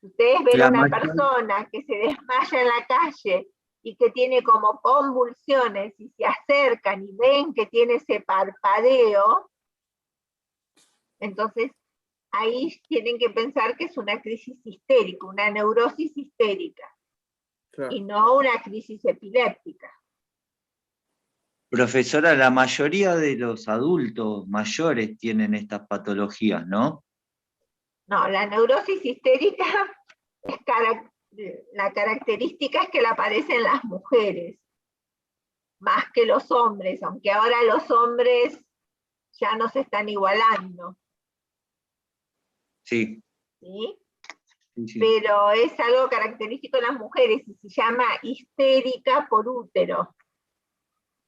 Si ustedes ven a una persona que se desmaya en la calle y que tiene como convulsiones y se acercan y ven que tiene ese parpadeo, entonces ahí tienen que pensar que es una crisis histérica, una neurosis histérica, claro, y no una crisis epiléptica. Profesora, la mayoría de los adultos mayores tienen estas patologías, ¿no? No, la neurosis histérica, la característica es que la aparecen las mujeres, más que los hombres, aunque ahora los hombres ya no se están igualando. Sí. ¿Sí? Sí. Pero es algo característico de las mujeres y se llama histérica por útero.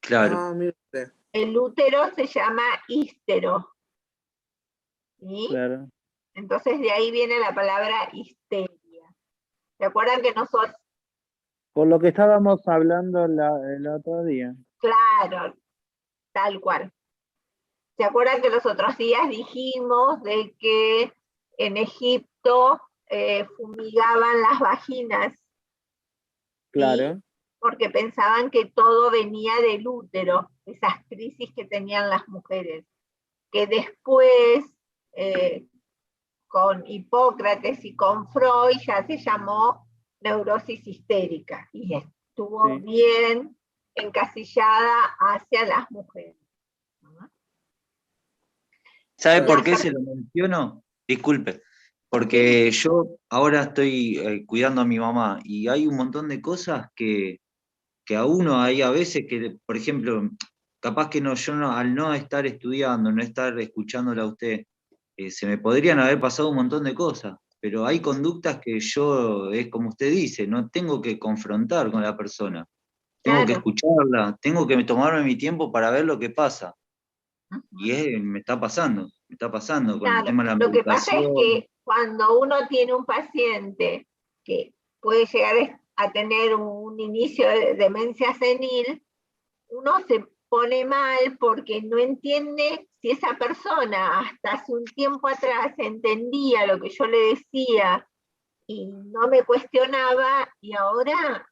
Claro. Ah, mire usted. El útero se llama hístero. ¿Sí? Claro. Entonces de ahí viene la palabra histeria. ¿Se acuerdan que nosotros? Por lo que estábamos hablando el otro día. Claro, tal cual. ¿Se acuerdan que los otros días dijimos de que en Egipto fumigaban las vaginas? Claro. ¿Sí? Porque pensaban que todo venía del útero, esas crisis que tenían las mujeres, que después, con Hipócrates y con Freud, ya se llamó neurosis histérica, y estuvo bien encasillada hacia las mujeres. ¿Sabe por qué se lo menciono? Disculpe, porque yo ahora estoy cuidando a mi mamá y hay un montón de cosas que a uno hay a veces que, por ejemplo, capaz que al no estar estudiando, no estar escuchándola a usted, se me podrían haber pasado un montón de cosas, pero hay conductas que yo, es como usted dice, no tengo que confrontar con la persona, tengo que escucharla, tengo que tomarme mi tiempo para ver lo que pasa. Y me está pasando con el tema de la medicación. Lo que pasa es que cuando uno tiene un paciente que puede llegar a tener un inicio de demencia senil, uno se pone mal porque no entiende si esa persona hasta hace un tiempo atrás entendía lo que yo le decía y no me cuestionaba, y ahora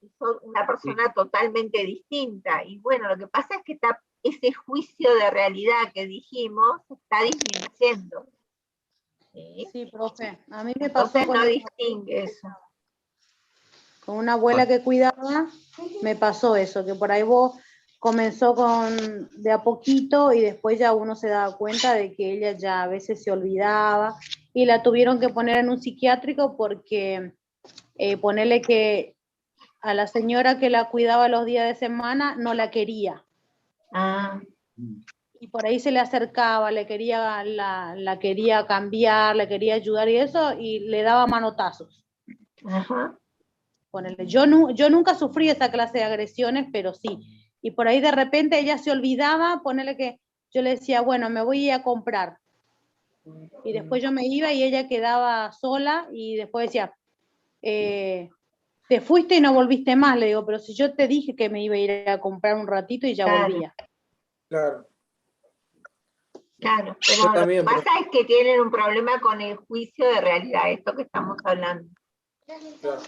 es una persona totalmente distinta. Y bueno, lo que pasa es que ese juicio de realidad que dijimos está disminuyendo. Sí, profe. A mí me pasó Entonces no distingue eso. Con una abuela que cuidaba, me pasó eso, que por ahí vos comenzó con de a poquito y después ya uno se daba cuenta de que ella ya a veces se olvidaba y la tuvieron que poner en un psiquiátrico porque ponerle que a la señora que la cuidaba los días de semana no la quería. Ah. Y por ahí se le acercaba, la quería cambiar, le quería ayudar y eso, y le daba manotazos. Ajá. Ponele. Yo nunca sufrí esa clase de agresiones, pero sí. Y por ahí de repente ella se olvidaba, ponele que yo le decía, bueno, me voy a comprar. Y después yo me iba y ella quedaba sola y después decía, te fuiste y no volviste más. Le digo, pero si yo te dije que me iba a ir a comprar un ratito y ya volvía. Claro. Claro, pero lo que pasa es que tienen un problema con el juicio de realidad, esto que estamos hablando. Claro.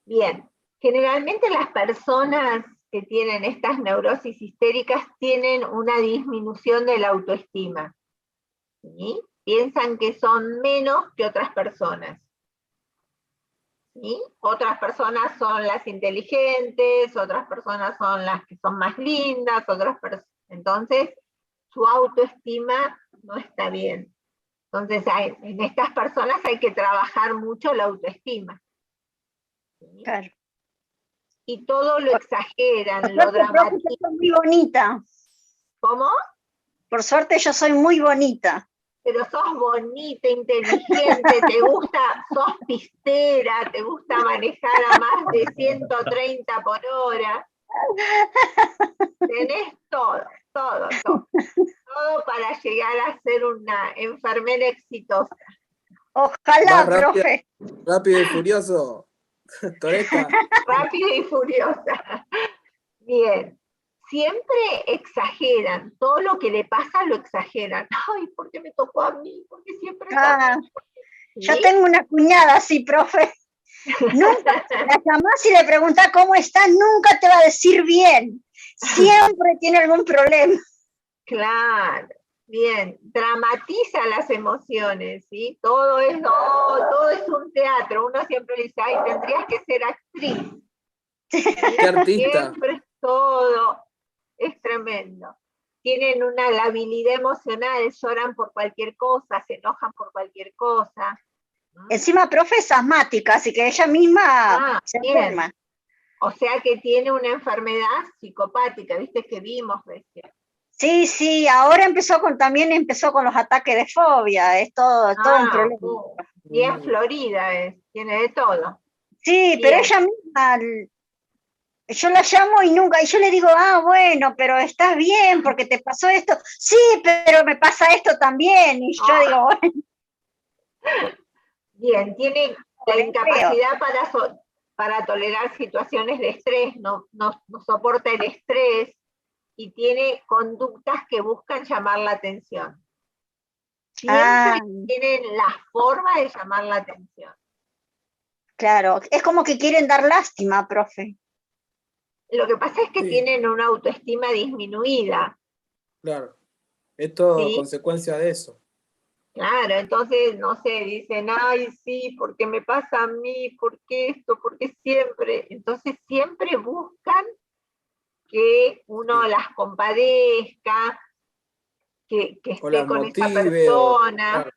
Bien, generalmente las personas que tienen estas neurosis histéricas tienen una disminución de la autoestima. ¿Sí? Piensan que son menos que otras personas. ¿Sí? Otras personas son las inteligentes, otras personas son las que son más lindas, entonces su autoestima no está bien. Entonces en estas personas hay que trabajar mucho la autoestima. ¿Sí? Claro. Y todo lo exageran, Por lo suerte, profe, dramatizan. yo soy muy bonita. ¿Cómo? Por suerte yo soy muy bonita. Pero sos bonita, inteligente, te gusta, sos pistera, te gusta manejar a más de 130 por hora. Tenés todo para llegar a ser una enfermera exitosa. Ojalá, Rápido, profe. Rápido y Furioso. Toretto. Rápido y furiosa. Bien. Siempre exageran, todo lo que le pasa lo exageran. Ay, ¿por qué me tocó a mí? ¿Por qué siempre a mí? Yo tengo una cuñada así, profe. Nunca la llamás y le preguntás cómo está, nunca te va a decir bien. Siempre tiene algún problema. Claro, bien. Dramatiza las emociones, ¿sí? Todo es un teatro. Uno siempre dice, ay, tendrías que ser actriz. ¿Sí? Qué artista. Siempre todo. Es tremendo. Tienen una labilidad emocional, lloran por cualquier cosa, se enojan por cualquier cosa. Encima, profe, es asmática, así que ella misma se enferma. O sea que tiene una enfermedad psicopática, ¿viste? Que vimos recién. Sí, ahora también empezó con los ataques de fobia, es todo un problema. Bien florida tiene de todo. Sí, bien. Pero ella misma, yo la llamo y yo le digo, bueno, pero estás bien porque te pasó esto. Sí, pero me pasa esto también. Y yo digo, bueno. Bien, tiene la incapacidad para tolerar situaciones de estrés, no soporta el estrés y tiene conductas que buscan llamar la atención. Siempre tienen la forma de llamar la atención. Claro, es como que quieren dar lástima, profe. Lo que pasa es que tienen una autoestima disminuida. Claro, es todo consecuencia de eso. Claro, entonces, no sé, dicen, ay, sí, ¿por qué me pasa a mí? ¿Por qué esto? ¿Por qué siempre? Entonces siempre buscan que uno las compadezca, que esté con esa persona.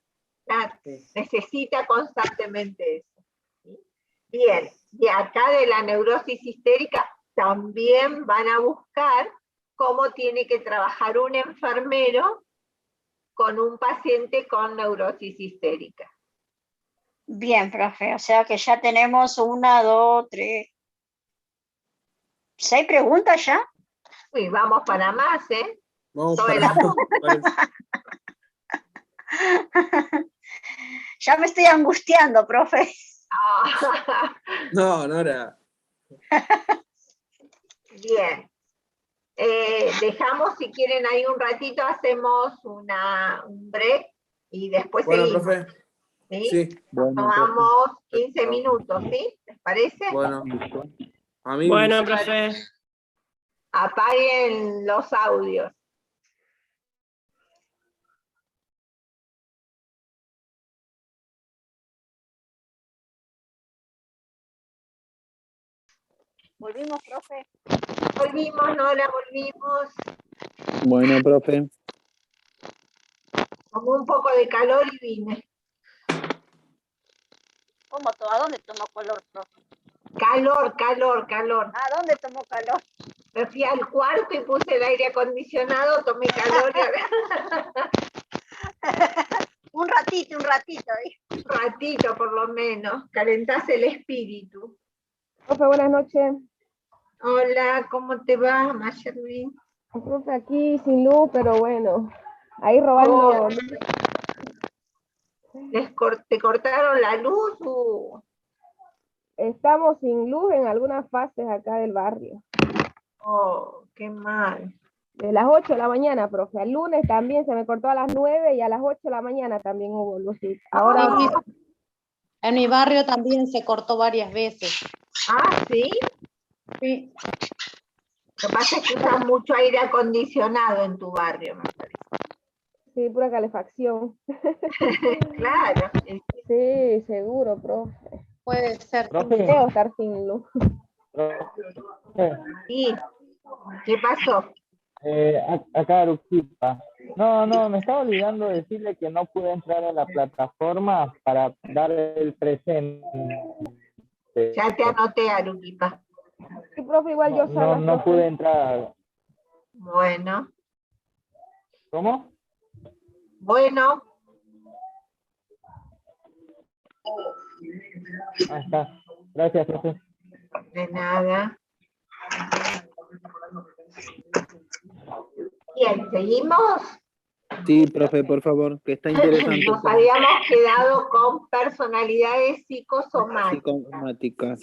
Claro, necesita constantemente eso. ¿Sí? Bien, de acá de la neurosis histérica también van a buscar cómo tiene que trabajar un enfermero con un paciente con neurosis histérica. Bien, profe, o sea que ya tenemos 1, 2, 3, 6 preguntas ya. Uy, vamos para más, ¿eh? Vamos para más. Ya me estoy angustiando, profe. No era. Bien. Dejamos, si quieren, ahí un ratito, hacemos un break y después seguimos. Profe. ¿Sí? Nos tomamos 15 minutos, ¿sí? ¿Les parece? Bueno, a mí. Bueno, profe. Apaguen los audios. ¿Volvimos, profe? Volvimos, Nora, volvimos. Bueno, profe. Como un poco de calor y vine. ¿Cómo? ¿A dónde tomó color, profe? Calor, calor, calor. ¿A dónde tomó calor? Me fui al cuarto y puse el aire acondicionado, tomé calor. Un ratito, un ratito. Un ratito por lo menos, calentás el espíritu. Profe, buenas noches. Hola, ¿cómo te va, Mayerly? Profe, aquí sin luz, pero bueno, ahí robando. ¿Te cortaron la luz? Estamos sin luz en algunas fases acá del barrio. Oh, qué mal. De las 8 de la mañana, profe. El lunes también se me cortó a las 9 y a las 8 de la mañana también hubo luz. Ahora en mi barrio también se cortó varias veces. ¿Ah, sí? Sí. Lo que pasa es que usa mucho aire acondicionado en tu barrio, me parece. Sí, pura calefacción. Claro. Sí, seguro, profe. Puede ser. Debo estar sin luz. Sí. ¿Qué pasó? Acá Aruquipa. No, me estaba olvidando decirle que no pude entrar a la plataforma para dar el presente. Ya te anoté, Aruquipa. Sí, profe, igual yo sola. No pude entrar. Bueno. ¿Cómo? Bueno. Ahí está. Gracias, profe. De nada. Bien, ¿seguimos? Sí, profe, por favor, que está interesante. Nos habíamos quedado con personalidades psicosomáticas.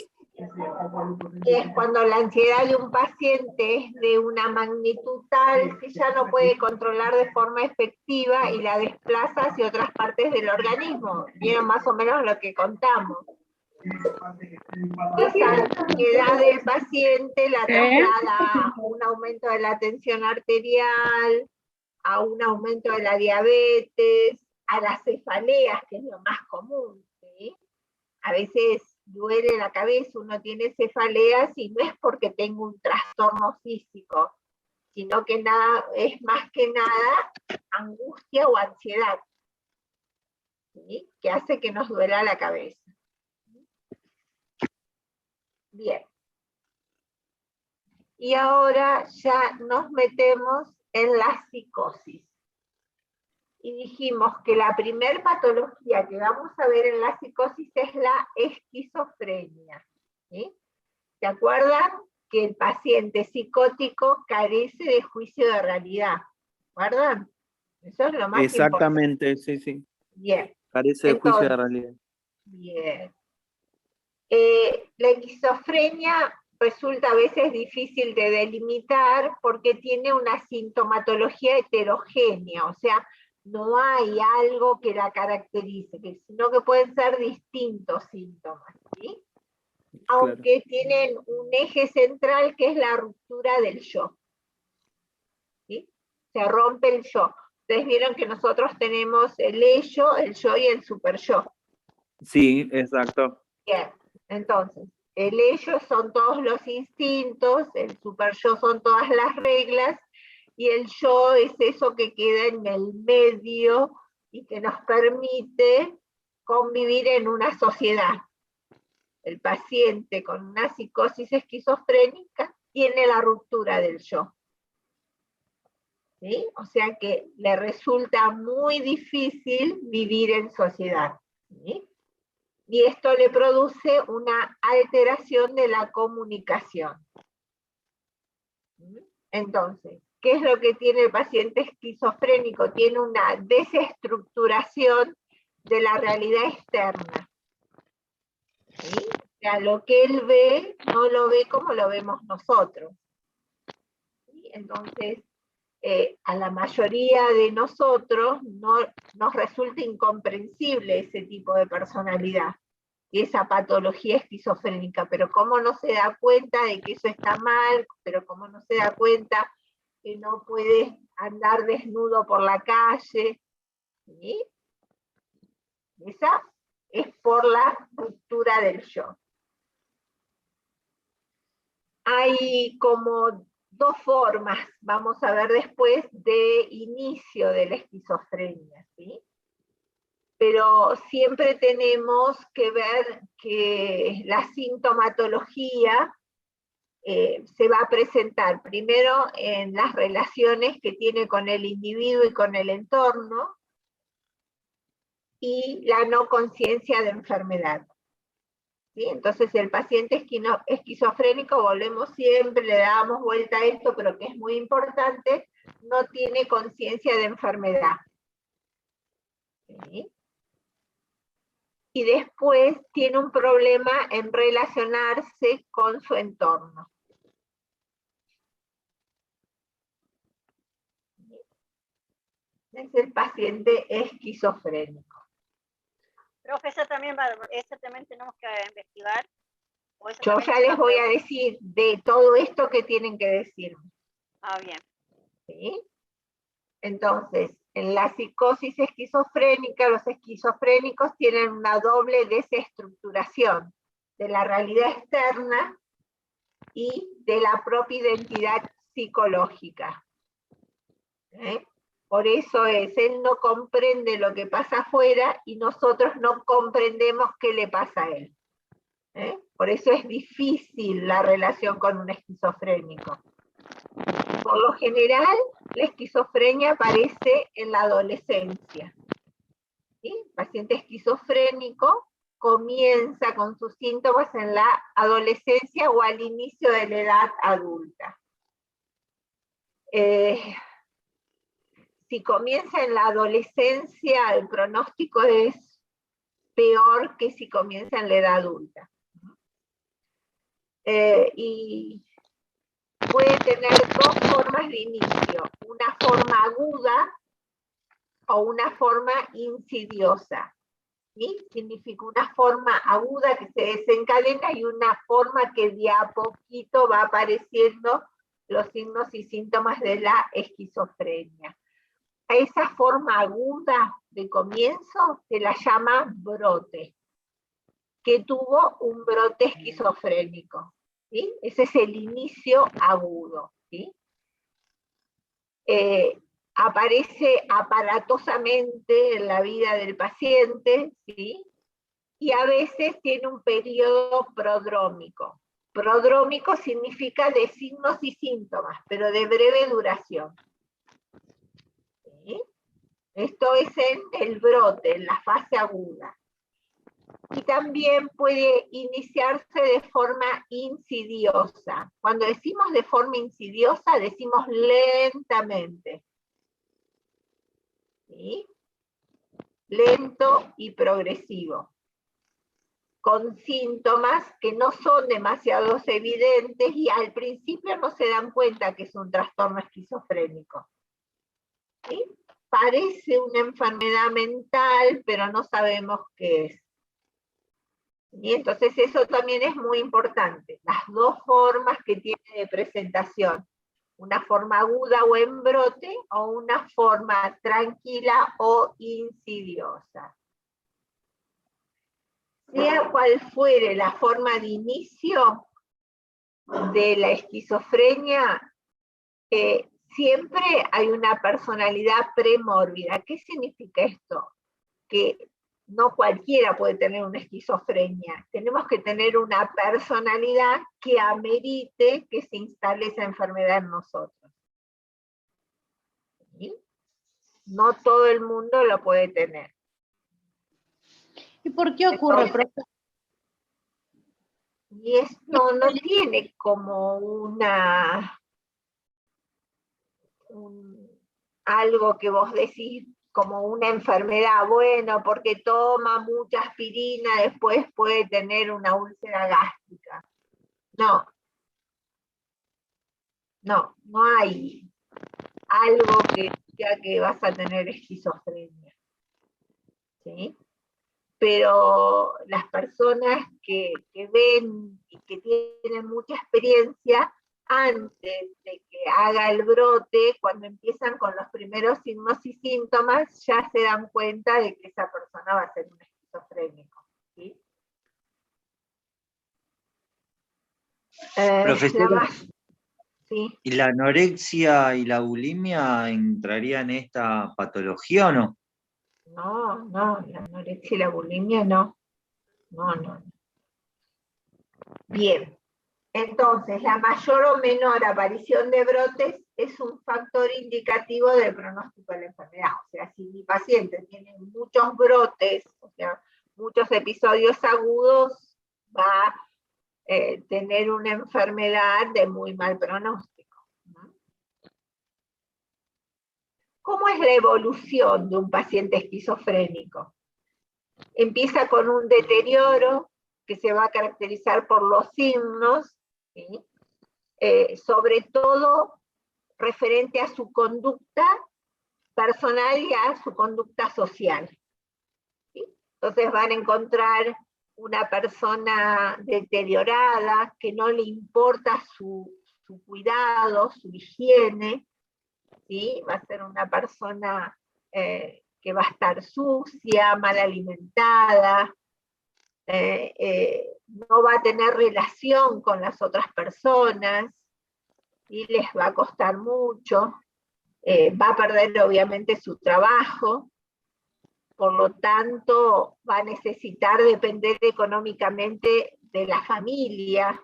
Y es cuando la ansiedad de un paciente es de una magnitud tal que ya no puede controlar de forma efectiva y la desplaza hacia otras partes del organismo. ¿Vieron más o menos lo que contamos? Esa ansiedad del paciente la traslada a un aumento de la tensión arterial, a un aumento de la diabetes, a las cefaleas, que es lo más común, ¿sí? A veces duele la cabeza, uno tiene cefaleas y no es porque tenga un trastorno físico, sino que es más que nada angustia o ansiedad, ¿sí? Que hace que nos duela la cabeza. Bien. Y ahora ya nos metemos en la psicosis. Y dijimos que la primer patología que vamos a ver en la psicosis es la esquizofrenia. ¿Sí? ¿Se acuerdan? Que el paciente psicótico carece de juicio de realidad. ¿Recuerdan? Eso es lo más Exactamente, importante. sí. Bien. Carece de juicio de realidad. Bien. La esquizofrenia resulta a veces difícil de delimitar porque tiene una sintomatología heterogénea, o sea, no hay algo que la caracterice, sino que pueden ser distintos síntomas, ¿sí? Aunque tienen un eje central que es la ruptura del yo. ¿Sí? Se rompe el yo. Ustedes vieron que nosotros tenemos el ello, el yo y el superyo. Sí, exacto. Bien, entonces, el ello son todos los instintos, el superyo son todas las reglas, y el yo es eso que queda en el medio y que nos permite convivir en una sociedad. El paciente con una psicosis esquizofrénica tiene la ruptura del yo. ¿Sí? O sea que le resulta muy difícil vivir en sociedad. ¿Sí? Y esto le produce una alteración de la comunicación. Entonces, ¿qué es lo que tiene el paciente esquizofrénico? Tiene una desestructuración de la realidad externa. ¿Sí? O sea, lo que él ve, no lo ve como lo vemos nosotros. ¿Sí? Entonces, a la mayoría de nosotros nos resulta incomprensible ese tipo de personalidad y esa patología esquizofrénica, pero cómo no se da cuenta de que eso está mal, pero cómo no se da cuenta que no puede andar desnudo por la calle. ¿Sí? Esa es por la ruptura del yo. Hay como dos formas, vamos a ver después, de inicio de la esquizofrenia, ¿sí? pero siempre tenemos que ver que la sintomatología se va a presentar primero en las relaciones que tiene con el individuo y con el entorno, y la no conciencia de enfermedad. ¿Sí? Entonces el paciente esquizofrénico, volvemos siempre, le damos vuelta a esto, pero que es muy importante, no tiene conciencia de enfermedad. ¿Sí? Y después tiene un problema en relacionarse con su entorno. Es el paciente esquizofrénico. Profe, esa también tenemos que investigar. Yo ya les voy a decir de todo esto que tienen que decirme. Ah, bien. ¿Sí? Entonces, en la psicosis esquizofrénica, los esquizofrénicos tienen una doble desestructuración de la realidad externa y de la propia identidad psicológica. Por eso él no comprende lo que pasa afuera y nosotros no comprendemos qué le pasa a él. Por eso es difícil la relación con un esquizofrénico. Por lo general, la esquizofrenia aparece en la adolescencia. ¿Sí? El paciente esquizofrénico comienza con sus síntomas en la adolescencia o al inicio de la edad adulta. Si comienza en la adolescencia, el pronóstico es peor que si comienza en la edad adulta. Y puede tener dos formas de inicio, una forma aguda o una forma insidiosa. ¿Sí? Significa una forma aguda que se desencadena y una forma que de a poquito va apareciendo los signos y síntomas de la esquizofrenia. A esa forma aguda de comienzo se la llama brote, que tuvo un brote esquizofrénico. ¿Sí? Ese es el inicio agudo. ¿Sí? Aparece aparatosamente en la vida del paciente, ¿sí? Y a veces tiene un periodo prodrómico. Prodrómico significa de signos y síntomas, pero de breve duración. ¿Sí? Esto es en el brote, en la fase aguda. Y también puede iniciarse de forma insidiosa. Cuando decimos de forma insidiosa, decimos lentamente. ¿Sí? Lento y progresivo. Con síntomas que no son demasiado evidentes y al principio no se dan cuenta que es un trastorno esquizofrénico. ¿Sí? Parece una enfermedad mental, pero no sabemos qué es. Y entonces eso también es muy importante, las dos formas que tiene de presentación, una forma aguda o en brote, o una forma tranquila o insidiosa. Sea cual fuere la forma de inicio de la esquizofrenia, siempre hay una personalidad premórbida. ¿Qué significa esto? Que no cualquiera puede tener una esquizofrenia. Tenemos que tener una personalidad que amerite que se instale esa enfermedad en nosotros. ¿Sí? No todo el mundo lo puede tener. ¿Y por qué ocurre, profe? Y esto no tiene como algo que vos decís como una enfermedad, bueno, porque toma mucha aspirina, después puede tener una úlcera gástrica. No. No hay algo que diga que vas a tener esquizofrenia. ¿Sí? Pero las personas que ven y que tienen mucha experiencia, antes de que haga el brote, cuando empiezan con los primeros signos y síntomas, ya se dan cuenta de que esa persona va a ser un esquizofrénico. ¿Sí? Profesora, ¿sí? ¿y la anorexia y la bulimia entrarían en esta patología o no? No, la anorexia y la bulimia no. No. Bien. Entonces, la mayor o menor aparición de brotes es un factor indicativo del pronóstico de la enfermedad. O sea, si mi paciente tiene muchos brotes, o sea, muchos episodios agudos, va a tener una enfermedad de muy mal pronóstico, ¿no? ¿Cómo es la evolución de un paciente esquizofrénico? Empieza con un deterioro que se va a caracterizar por los signos, ¿sí? Sobre todo referente a su conducta personal y a su conducta social, ¿sí? Entonces van a encontrar una persona deteriorada, que no le importa su cuidado, su higiene, ¿sí? Va a ser una persona que va a estar sucia, mal alimentada, no va a tener relación con las otras personas, y les va a costar mucho, va a perder obviamente su trabajo, por lo tanto va a necesitar depender económicamente de la familia.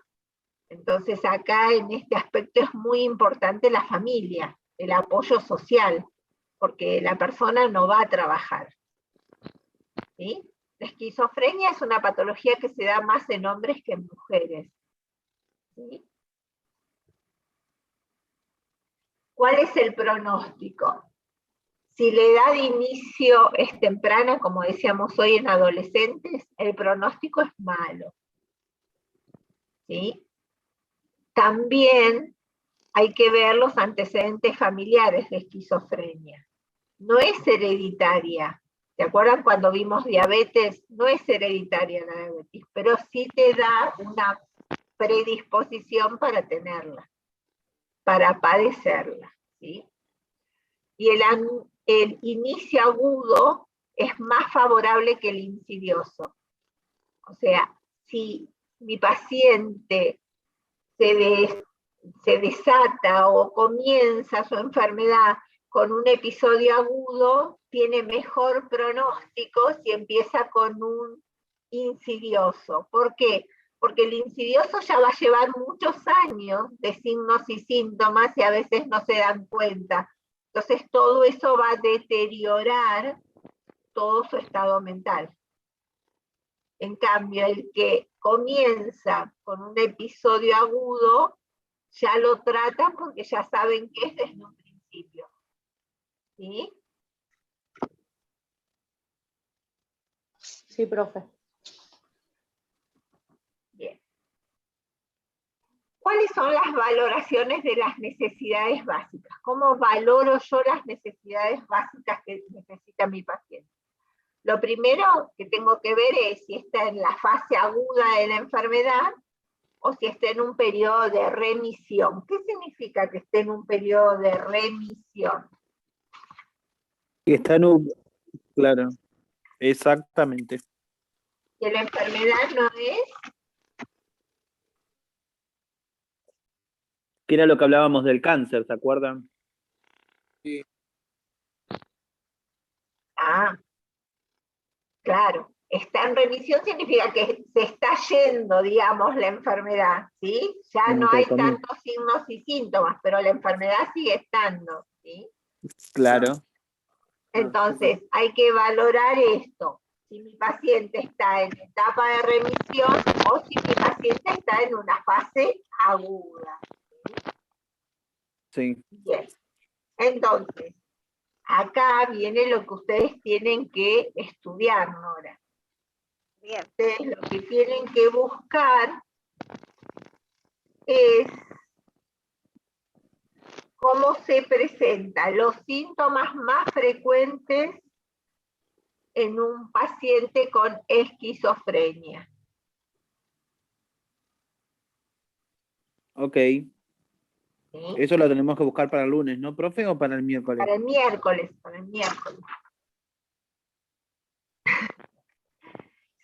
Entonces acá en este aspecto es muy importante la familia, el apoyo social, porque la persona no va a trabajar, ¿sí? La esquizofrenia es una patología que se da más en hombres que en mujeres, ¿sí? ¿Cuál es el pronóstico? Si la edad de inicio es temprana, como decíamos hoy en adolescentes, el pronóstico es malo, ¿sí? También hay que ver los antecedentes familiares de esquizofrenia. No es hereditaria. ¿Se acuerdan cuando vimos diabetes? No es hereditaria la diabetes, pero sí te da una predisposición para tenerla, para padecerla, ¿sí? Y el inicio agudo es más favorable que el insidioso. O sea, si mi paciente se desata o comienza su enfermedad con un episodio agudo, tiene mejor pronóstico si empieza con un insidioso. ¿Por qué? Porque el insidioso ya va a llevar muchos años de signos y síntomas y a veces no se dan cuenta. Entonces todo eso va a deteriorar todo su estado mental. En cambio, el que comienza con un episodio agudo, ya lo tratan porque ya saben qué es desde un principio, ¿sí? Sí, profe. Bien. ¿Cuáles son las valoraciones de las necesidades básicas? ¿Cómo valoro yo las necesidades básicas que necesita mi paciente? Lo primero que tengo que ver es si está en la fase aguda de la enfermedad o si está en un periodo de remisión. ¿Qué significa que esté en un periodo de remisión? Que está en un... Claro, exactamente. Que la enfermedad no es... Que era lo que hablábamos del cáncer, ¿se acuerdan? Sí. Ah, claro. Está en remisión significa que se está yendo, digamos, la enfermedad, ¿sí? Ya no hay tantos signos y síntomas, pero la enfermedad sigue estando, ¿sí? Claro. Entonces, hay que valorar esto. Si mi paciente está en etapa de remisión o si mi paciente está en una fase aguda. Sí. Bien. Entonces, acá viene lo que ustedes tienen que estudiar, Nora. Bien. Ustedes lo que tienen que buscar es cómo se presentan los síntomas más frecuentes en un paciente con esquizofrenia. Ok. ¿Sí? Eso lo tenemos que buscar para el lunes, ¿no, profe? ¿O para el miércoles? Para el miércoles, para el miércoles.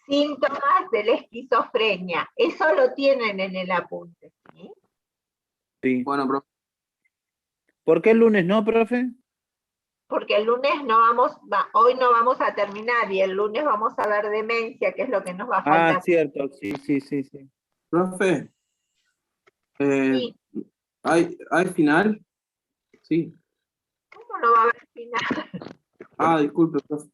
Síntomas de la esquizofrenia. Eso lo tienen en el apunte, ¿sí? Sí. Bueno, profe. ¿Por qué el lunes no, profe? porque el lunes hoy no vamos a terminar y el lunes vamos a ver demencia, que es lo que nos va a faltar. Ah, cierto, sí. Profe, Sí. ¿hay final? Sí. ¿Cómo no va a haber final? Disculpe, profe.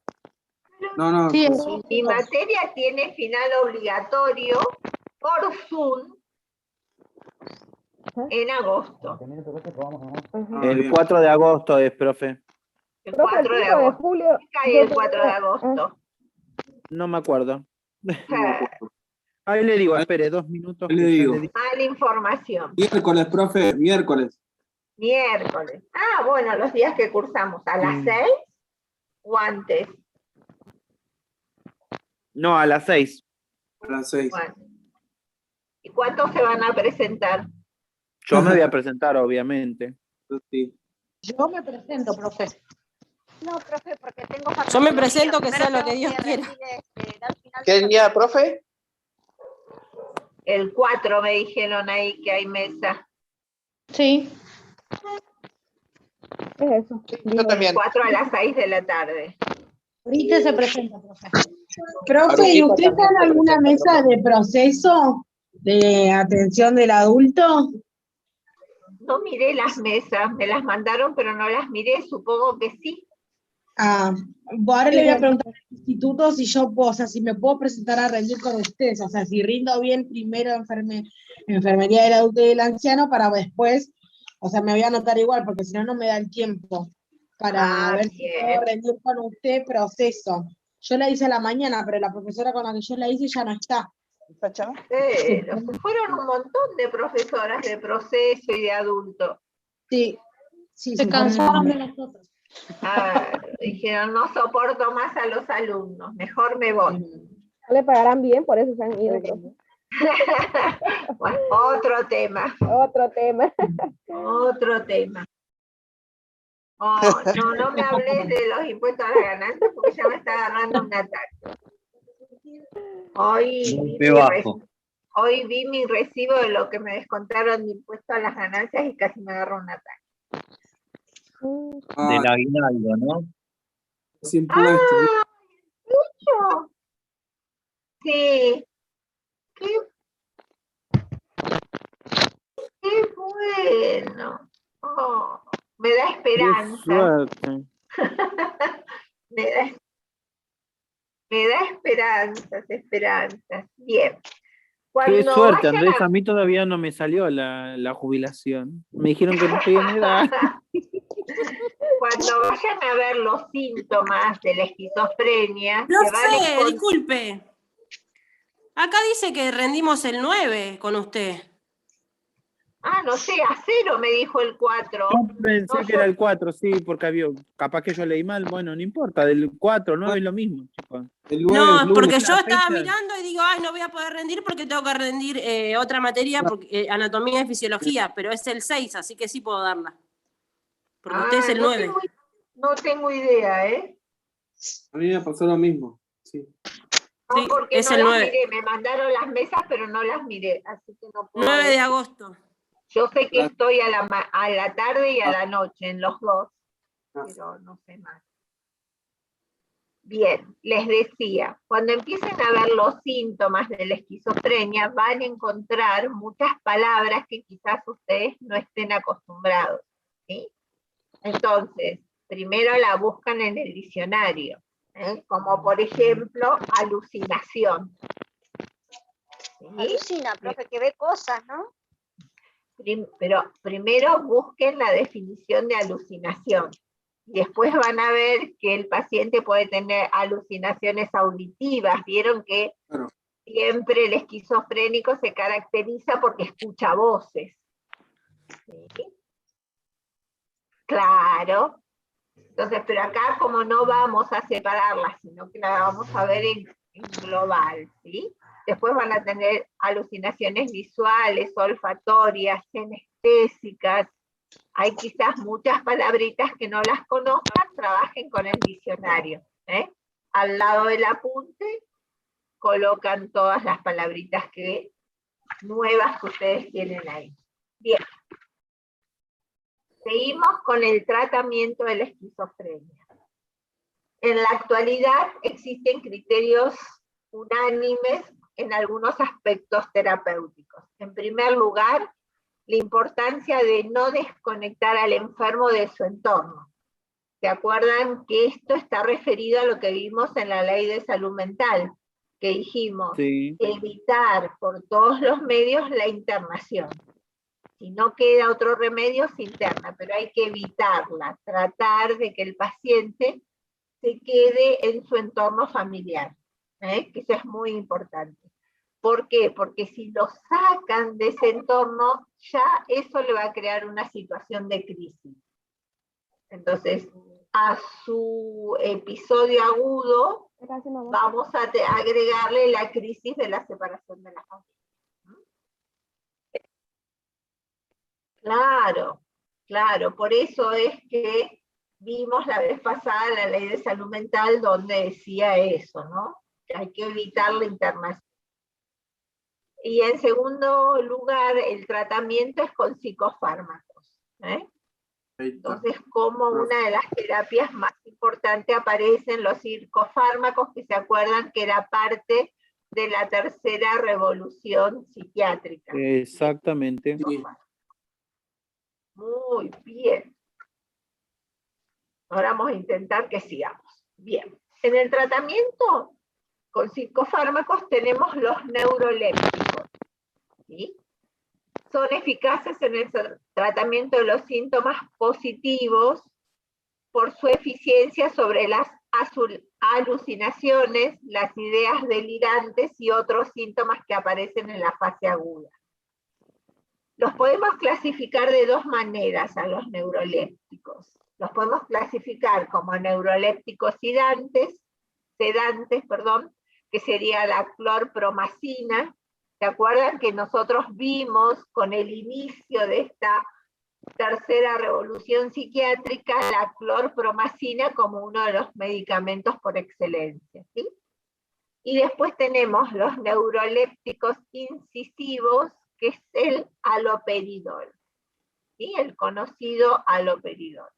No. Sí, Mi materia tiene final obligatorio por Zoom en agosto. El 4 de agosto es, profe. El Profe, 4 de 5 de agosto. julio. ¿Qué cae el 4 de agosto? No me acuerdo. No me acuerdo. Ahí le digo, espere 2 minutos. Ahí le que ya digo. le di- Mala información. Miércoles, profe, miércoles. Miércoles. Bueno, los días que cursamos. ¿A las 6 o antes? No, a las 6. A las 6. Bueno. ¿Y cuántos se van a presentar? Yo me voy a presentar, obviamente. Sí. yo me presento, profe. No, profe, porque tengo Yo me presento, que pero sea lo tengo que Dios quiera. dar final ¿Qué de día, profe? El 4 me dijeron ahí que hay mesa. Sí. Es eso. Yo también. 4 a las 6 de la tarde. Ahorita se presenta, profe. Profe, ¿y usted está en También se alguna presenta, mesa de proceso de atención del adulto? No miré las mesas, me las mandaron, pero no las miré, supongo que sí. Ahora le voy a preguntar al instituto si yo puedo, o sea, si me puedo presentar a rendir con ustedes, o sea, si rindo bien primero enfermería del adulto y del anciano para después, o sea, me voy a anotar igual, porque si no, no me da el tiempo para ver si Bien. puedo rendir con usted proceso. Yo la hice a la mañana, pero la profesora con la que yo la hice ya no está. Pero se fueron un montón de profesoras de proceso y de adulto. Sí, Se cansaron de nosotros. Dijeron, no soporto más a los alumnos, mejor me voy. No le pagarán bien, por eso se han ido, profe. Bueno, otro tema. Otro tema. Otro tema. No me hables de los impuestos a las ganancias porque ya me está agarrando un ataque. Hoy vi mi recibo de lo que me descontaron de impuestos a las ganancias y casi me agarró un ataque. Del aguinaldo, ¿no? Los impuestos. ¡Mucho! Sí. ¡Qué bueno! Me da esperanza. Qué suerte. Me da esperanzas. Bien. Qué Cuando suerte, vayan Andrés. A mí todavía no me salió la jubilación. Me dijeron que no estoy en edad. Cuando vayan a ver los síntomas de la esquizofrenia, Profe, disculpe. Acá dice que rendimos el 9 con usted. No sé, a 0 me dijo el 4. Yo pensé que era el 4, sí, porque capaz que yo leí mal. Bueno, no importa, del 4, 9 es lo mismo, chicos. No, porque yo estaba mirando y digo, no voy a poder rendir porque tengo que rendir otra materia, porque, anatomía y fisiología, pero es el 6, así que sí puedo darla. Porque usted es el 9. No tengo idea, ¿eh? A mí me pasó lo mismo. Sí. No, Sí, porque es no el las 9. miré, me mandaron las mesas, pero no las miré, así que no puedo 9 de decir. agosto. Yo sé que estoy a la tarde y a la noche, en los dos, pero no sé más. Bien, les decía, cuando empiecen a ver los síntomas de la esquizofrenia, van a encontrar muchas palabras que quizás ustedes no estén acostumbrados, ¿sí? Entonces, primero la buscan en el diccionario, como por ejemplo, alucinación. ¿Sí? Alucina, profe, que ve cosas, ¿no? Pero primero busquen la definición de alucinación. Después van a ver que el paciente puede tener alucinaciones auditivas. Vieron que siempre el esquizofrénico se caracteriza porque escucha voces. ¿Sí? Claro. Entonces, pero acá como no vamos a separarlas, sino que la vamos a ver en global, ¿sí? Después van a tener alucinaciones visuales, olfatorias, sinestésicas. Hay quizás muchas palabritas que no las conozcan, trabajen con el diccionario. Al lado del apunte colocan todas las palabritas nuevas que ustedes tienen ahí. Bien. Seguimos con el tratamiento de la esquizofrenia. En la actualidad existen criterios unánimes en algunos aspectos terapéuticos. En primer lugar, la importancia de no desconectar al enfermo de su entorno. ¿Se acuerdan que esto está referido a lo que vimos en la ley de salud mental? Que dijimos, evitar por todos los medios la internación. Si no queda otro remedio, se interna, pero hay que evitarla, tratar de que el paciente se quede en su entorno familiar, que eso es muy importante. ¿Por qué? Porque si lo sacan de ese entorno, ya eso le va a crear una situación de crisis. Entonces, a su episodio agudo, vamos a agregarle la crisis de la separación de la familia. Claro, claro, por eso es que vimos la vez pasada la ley de salud mental donde decía eso, ¿no? Que hay que evitar la internación. Y en segundo lugar, el tratamiento es con psicofármacos. Entonces, como una de las terapias más importantes aparecen los psicofármacos, que se acuerdan que era parte de la tercera revolución psiquiátrica. Exactamente. Sí. Muy bien. Ahora vamos a intentar que sigamos. Bien. En el tratamiento con psicofármacos tenemos los neurolépticos. ¿Sí? Son eficaces en el tratamiento de los síntomas positivos por su eficiencia sobre las alucinaciones, las ideas delirantes y otros síntomas que aparecen en la fase aguda. Los podemos clasificar de dos maneras a los neurolépticos. Los podemos clasificar como neurolépticos sedantes, que sería la clorpromacina. ¿Se acuerdan que nosotros vimos con el inicio de esta tercera revolución psiquiátrica la clorpromacina como uno de los medicamentos por excelencia? ¿Sí? Y después tenemos los neurolépticos incisivos, que es el haloperidol, ¿sí? El conocido haloperidol.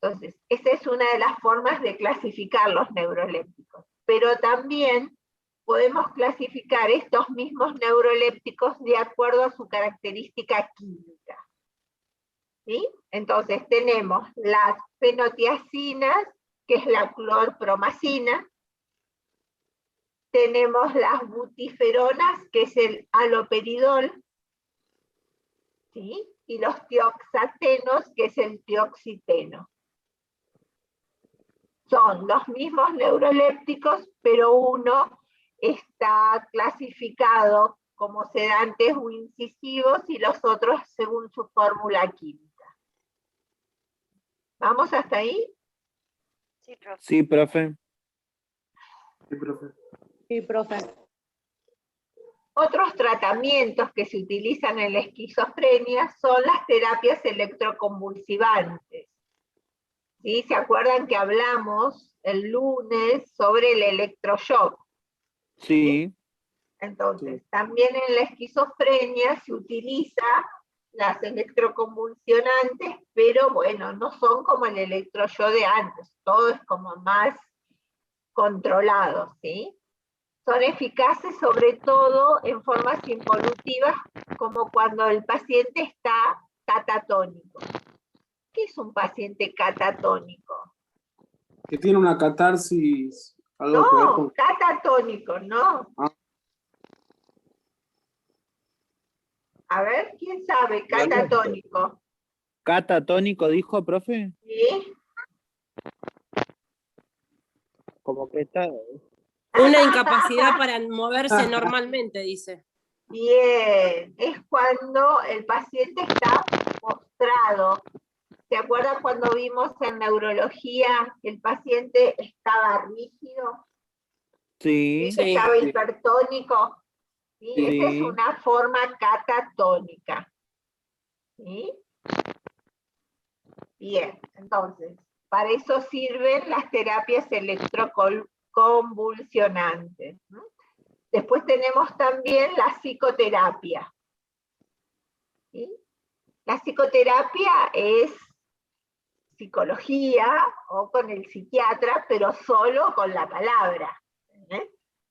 Entonces, esa es una de las formas de clasificar los neurolépticos. Pero también podemos clasificar estos mismos neurolépticos de acuerdo a su característica química. ¿Sí? Entonces tenemos las fenotiacinas, que es la clorpromacina, tenemos las butiferonas, que es el haloperidol, ¿sí? Y los tioxatenos, que es el tioxiteno. Son los mismos neurolépticos, pero uno está clasificado como sedantes o incisivos y los otros según su fórmula química. ¿Vamos hasta ahí? Sí, profe. Sí, profe. Sí, profe. Sí, profe. Otros tratamientos que se utilizan en la esquizofrenia son las terapias electroconvulsivantes. ¿Sí? ¿Se acuerdan que hablamos el lunes sobre el electroshock? Sí. Entonces, también en la esquizofrenia se utiliza las electroconvulsionantes, pero bueno, no son como el electroshock de antes, todo es como más controlado, ¿sí? Son eficaces sobre todo en formas involutivas, como cuando el paciente está catatónico. ¿Qué es un paciente catatónico? Que tiene una catarsis. Algo No, que ver con... catatónico, no. Ah. A ver, ¿quién sabe? Catatónico. ¿Catatónico dijo, profe? ¿Sí? Como que está... Una incapacidad para moverse normalmente, dice. Bien, es cuando el paciente está postrado. ¿Se acuerdan cuando vimos en neurología que el paciente estaba rígido? Sí. ¿Sí? Que estaba hipertónico. ¿Sí? Sí. Esa es una forma catatónica. ¿Sí? Bien, entonces, para eso sirven las terapias electroconvulsionantes. Después tenemos también la psicoterapia. ¿Sí? La psicoterapia es psicología o con el psiquiatra, pero solo con la palabra.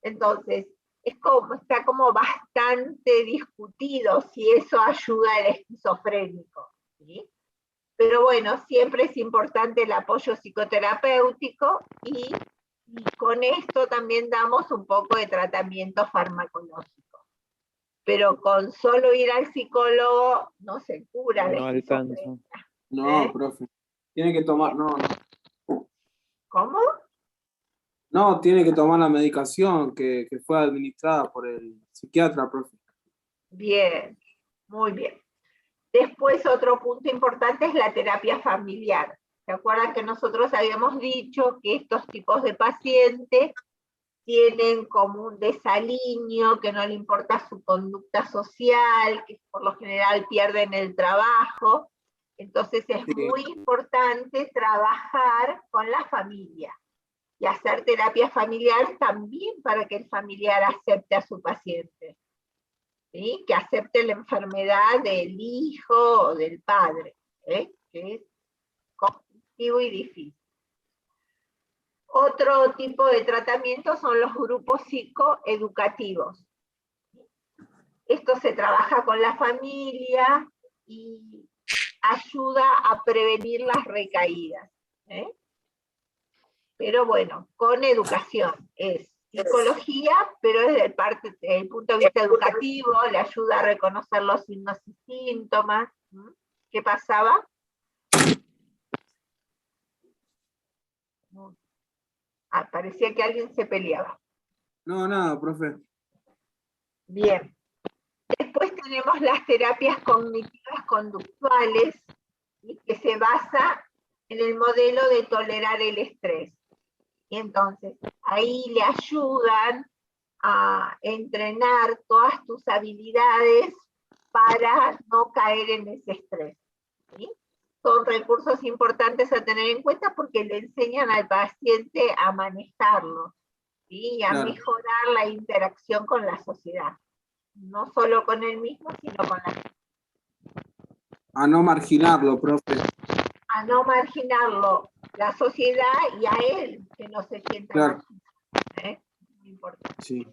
Entonces, está como bastante discutido si eso ayuda al esquizofrénico, ¿sí? Pero bueno, siempre es importante el apoyo psicoterapéutico y con esto también damos un poco de tratamiento farmacológico. Pero con solo ir al psicólogo no se cura la esquizofrenia. No, profe. Tiene que tomar, no. ¿Cómo? No, tiene que tomar la medicación que fue administrada por el psiquiatra, profe. Bien, muy bien. Después otro punto importante es la terapia familiar. ¿Se acuerdan que nosotros habíamos dicho que estos tipos de pacientes tienen como un desalineo, que no le importa su conducta social, que por lo general pierden el trabajo? Entonces es muy importante trabajar con la familia y hacer terapia familiar también para que el familiar acepte a su paciente, ¿sí? Que acepte la enfermedad del hijo o del padre, que es conflictivo y difícil. Otro tipo de tratamiento son los grupos psicoeducativos. Esto se trabaja con la familia y ayuda a prevenir las recaídas. Pero bueno, con educación. Es psicología, pero desde el punto de vista educativo, le ayuda a reconocer los signos y síntomas. ¿Qué pasaba? Parecía que alguien se peleaba. No, nada, profe. Bien. Después tenemos las terapias cognitivas conductuales, que se basa en el modelo de tolerar el estrés. Y entonces, ahí le ayudan a entrenar todas tus habilidades para no caer en ese estrés, ¿sí? Son recursos importantes a tener en cuenta porque le enseñan al paciente a manejarlo, ¿sí? Y a mejorar la interacción con la sociedad. No solo con él mismo, sino con la sociedad. A no marginarlo, profe. A no marginarlo, la sociedad y a él, que no se sienta marginado. Muy importante. Sí.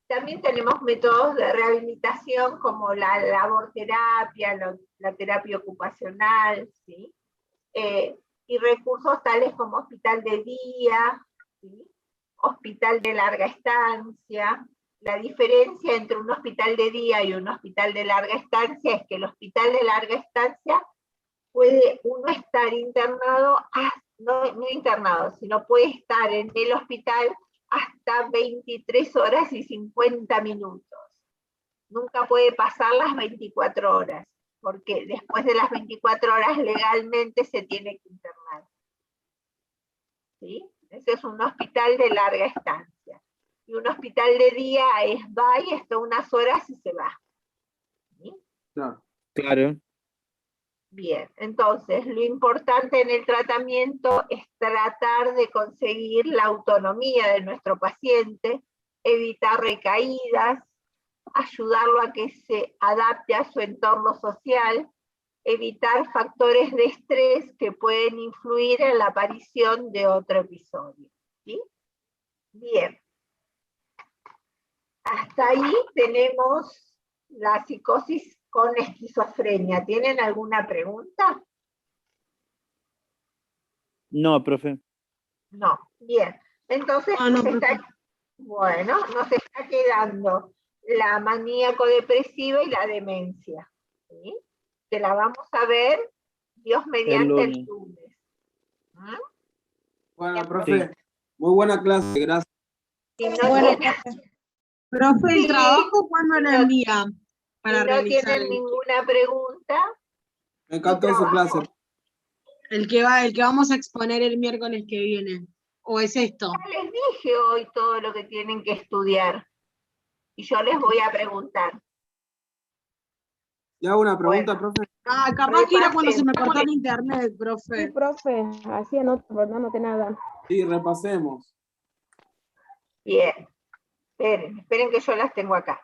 También tenemos métodos de rehabilitación como la laborterapia, la terapia ocupacional, ¿sí? Y recursos tales como hospital de día, ¿sí? Hospital de larga estancia. La diferencia entre un hospital de día y un hospital de larga estancia es que el hospital de larga estancia puede uno estar internado, no internado, sino puede estar en el hospital hasta 23 horas y 50 minutos. Nunca puede pasar las 24 horas, porque después de las 24 horas legalmente se tiene que internar. ¿Sí? Ese es un hospital de larga estancia. Y un hospital de día va y está unas horas y se va. ¿Sí? Claro. Bien, entonces lo importante en el tratamiento es tratar de conseguir la autonomía de nuestro paciente, evitar recaídas, ayudarlo a que se adapte a su entorno social, evitar factores de estrés que pueden influir en la aparición de otro episodio. ¿Sí? Bien. Hasta ahí tenemos la psicosis con esquizofrenia. ¿Tienen alguna pregunta? No, profe. No. Bien. Entonces, nos está quedando la maníaco-depresiva y la demencia. ¿Sí? Que la vamos a ver, Dios mediante, el lunes. Bueno, profe, muy buena clase, gracias. Si no profe, ¿el trabajo cuándo lo envía? Para si no tienen ninguna pregunta. Me encantó su clase. El que vamos a exponer el miércoles que viene. ¿O es esto? Ya les dije hoy todo lo que tienen que estudiar. Y yo les voy a preguntar. ¿Ya hago una pregunta, profe? Capaz que era cuando se me cortó el internet, profe. Sí, profe, así no noté nada. Sí, repasemos. Bien. Esperen que yo las tengo acá.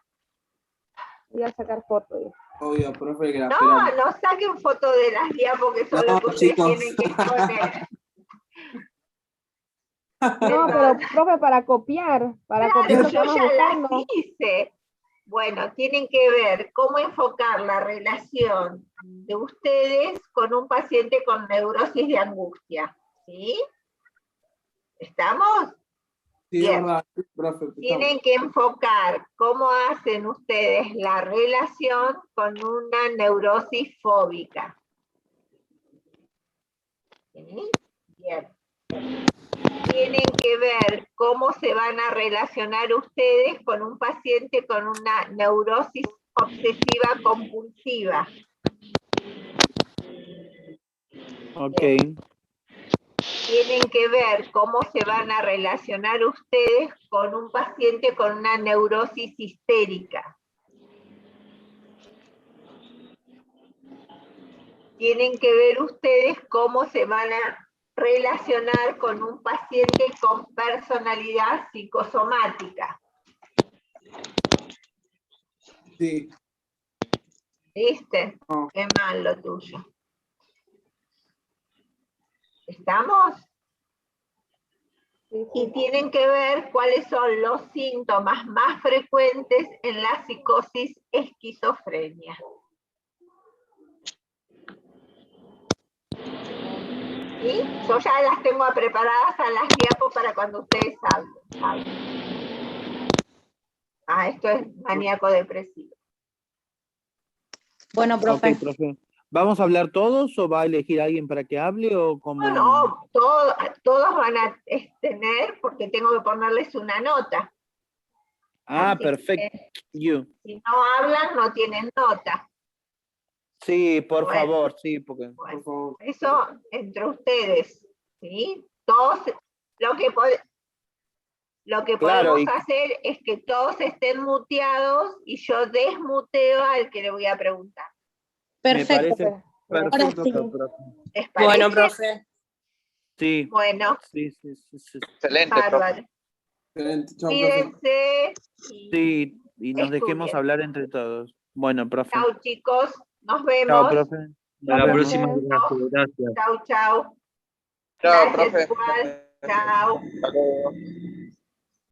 Voy a sacar fotos. Obvio, profe, que la No, esperamos. no saquen fotos de las diapos que son No, lo que ustedes chicos. tienen que exponer. No, pero profe, para copiar lo Claro, que yo estamos ya buscando. las hice. Bueno, tienen que ver cómo enfocar la relación de ustedes con un paciente con neurosis de angustia. ¿Sí? ¿Estamos? Sí, es Bien. verdad, profe. Tienen que enfocar cómo hacen ustedes la relación con una neurosis fóbica. ¿Sí? Bien. Tienen que ver cómo se van a relacionar ustedes con un paciente con una neurosis obsesiva compulsiva. Ok. Bien. Tienen que ver cómo se van a relacionar ustedes con un paciente con una neurosis histérica. Tienen que ver ustedes cómo se van a relacionar con un paciente con personalidad psicosomática. Sí. ¿Viste? No. Qué mal lo tuyo. ¿Estamos? Y tienen que ver cuáles son los síntomas más frecuentes en la psicosis esquizofrenia. ¿Sí? Yo ya las tengo preparadas a las diapos para cuando ustedes hablen. Ah, esto es maníaco depresivo. Bueno, profe. Ok, profe. ¿Vamos a hablar todos o va a elegir alguien para que hable o como? No, todos van a tener, porque tengo que ponerles una nota. Ah, Así perfecto. que, si no hablan, no tienen nota. Sí, por Bueno. favor, sí, porque. Bueno, Por favor. eso entre ustedes, ¿sí? Todos, lo que Claro, podemos hacer es que todos estén muteados y yo desmuteo al que le voy a preguntar. Perfecto. Me parece perfecto, sí. profe. ¿Les parece? Bueno, profe. Sí. Bueno, Sí. Excelente, profe. bárbaro. Excelente. Chao, profe. Cuídense. Sí, y nos dejemos estudien. hablar entre todos. Bueno, profe. Chau, chicos. Nos Chao, vemos. profe. Hasta Nos la vemos. próxima clase. Gracias. Chau, chau. Chao, Gracias profe. igual. Chao. Hasta luego.